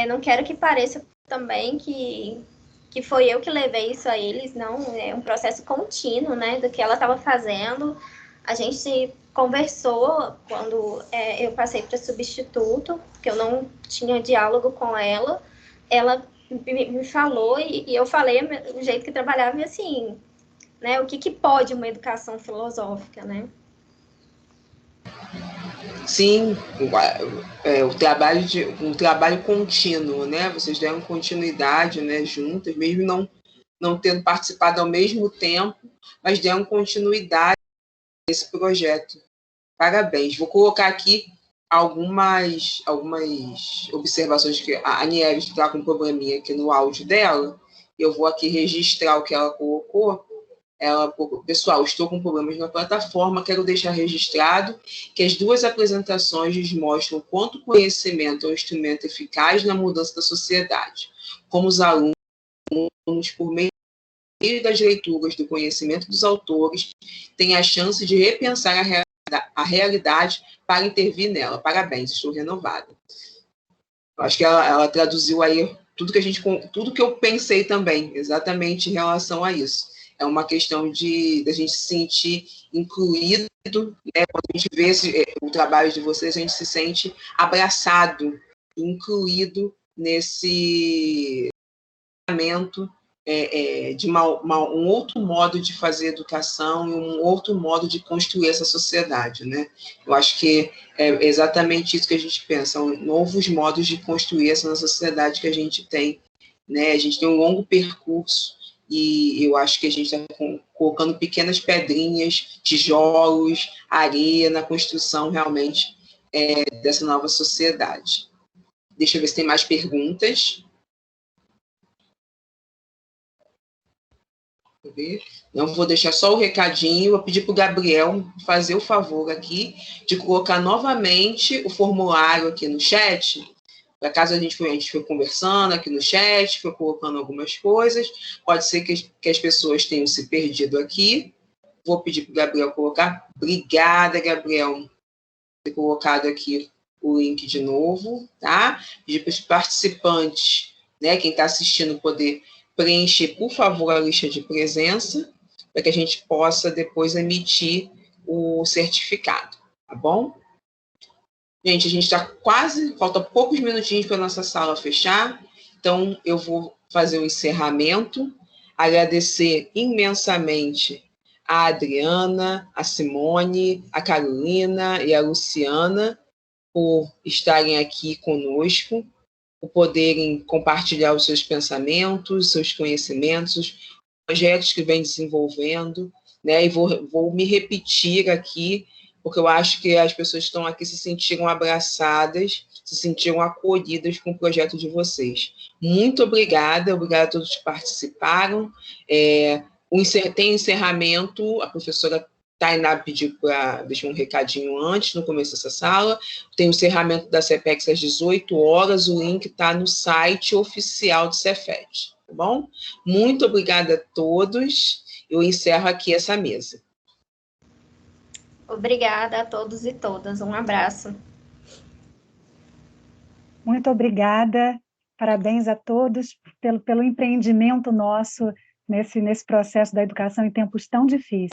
não quero que pareça também que foi eu que levei isso a eles, não, é um processo contínuo, né, do que ela estava fazendo. A gente conversou quando eu passei para substituto, que eu não tinha diálogo com ela me falou e eu falei o jeito que trabalhava e assim, né, o que pode uma educação filosófica, né? Sim, um trabalho contínuo, né? Vocês deram continuidade, né, juntas, mesmo não tendo participado ao mesmo tempo, mas deram continuidade a esse projeto. Parabéns. Vou colocar aqui algumas observações que a Nieves está com um probleminha aqui no áudio dela. Eu vou aqui registrar o que ela colocou. Pessoal, estou com problemas na plataforma, quero deixar registrado que as duas apresentações mostram quanto o conhecimento é um instrumento eficaz na mudança da sociedade, como os alunos, por meio meio das leituras do conhecimento dos autores, tem a chance de repensar a realidade para intervir nela. Parabéns, estou renovada. Acho que ela traduziu aí tudo que eu pensei também, exatamente em relação a isso. É uma questão de a gente se sentir incluído, né? Quando a gente vê o trabalho de vocês, a gente se sente abraçado, incluído nesse momento de um outro modo de fazer educação e um outro modo de construir essa sociedade, né? Eu acho que é exatamente isso que a gente pensa, são novos modos de construir essa sociedade que a gente tem, né? A gente tem um longo percurso e eu acho que a gente está colocando pequenas pedrinhas, tijolos, areia na construção realmente dessa nova sociedade. Deixa eu ver se tem mais perguntas. Não vou deixar só o recadinho, vou pedir para o Gabriel fazer o favor aqui de colocar novamente o formulário aqui no chat, para caso a gente foi conversando aqui no chat, foi colocando algumas coisas, pode ser que as pessoas tenham se perdido aqui. Vou pedir para o Gabriel colocar. Obrigada, Gabriel, por ter colocado aqui o link de novo, tá? Pedir para os participantes, né, quem está assistindo, poder preencher, por favor, a lista de presença, para que a gente possa depois emitir o certificado, tá bom? Gente, a gente está falta poucos minutinhos para a nossa sala fechar, então eu vou fazer o encerramento, agradecer imensamente a Adriana, a Simone, a Carolina e a Luciana por estarem aqui conosco, por poderem compartilhar os seus pensamentos, seus conhecimentos, os projetos que vem desenvolvendo, né? E vou me repetir aqui, porque eu acho que as pessoas que estão aqui se sentiram abraçadas, se sentiram acolhidas com o projeto de vocês. Muito obrigada a todos que participaram. Tem encerramento, a professora Tainá pediu para deixar um recadinho antes, no começo dessa sala. Tem o encerramento da CEPEX às 18 horas, o link está no site oficial do Cefet, tá bom? Muito obrigada a todos, eu encerro aqui essa mesa. Obrigada a todos e todas, um abraço. Muito obrigada, parabéns a todos pelo empreendimento nosso nesse processo da educação em tempos tão difíceis.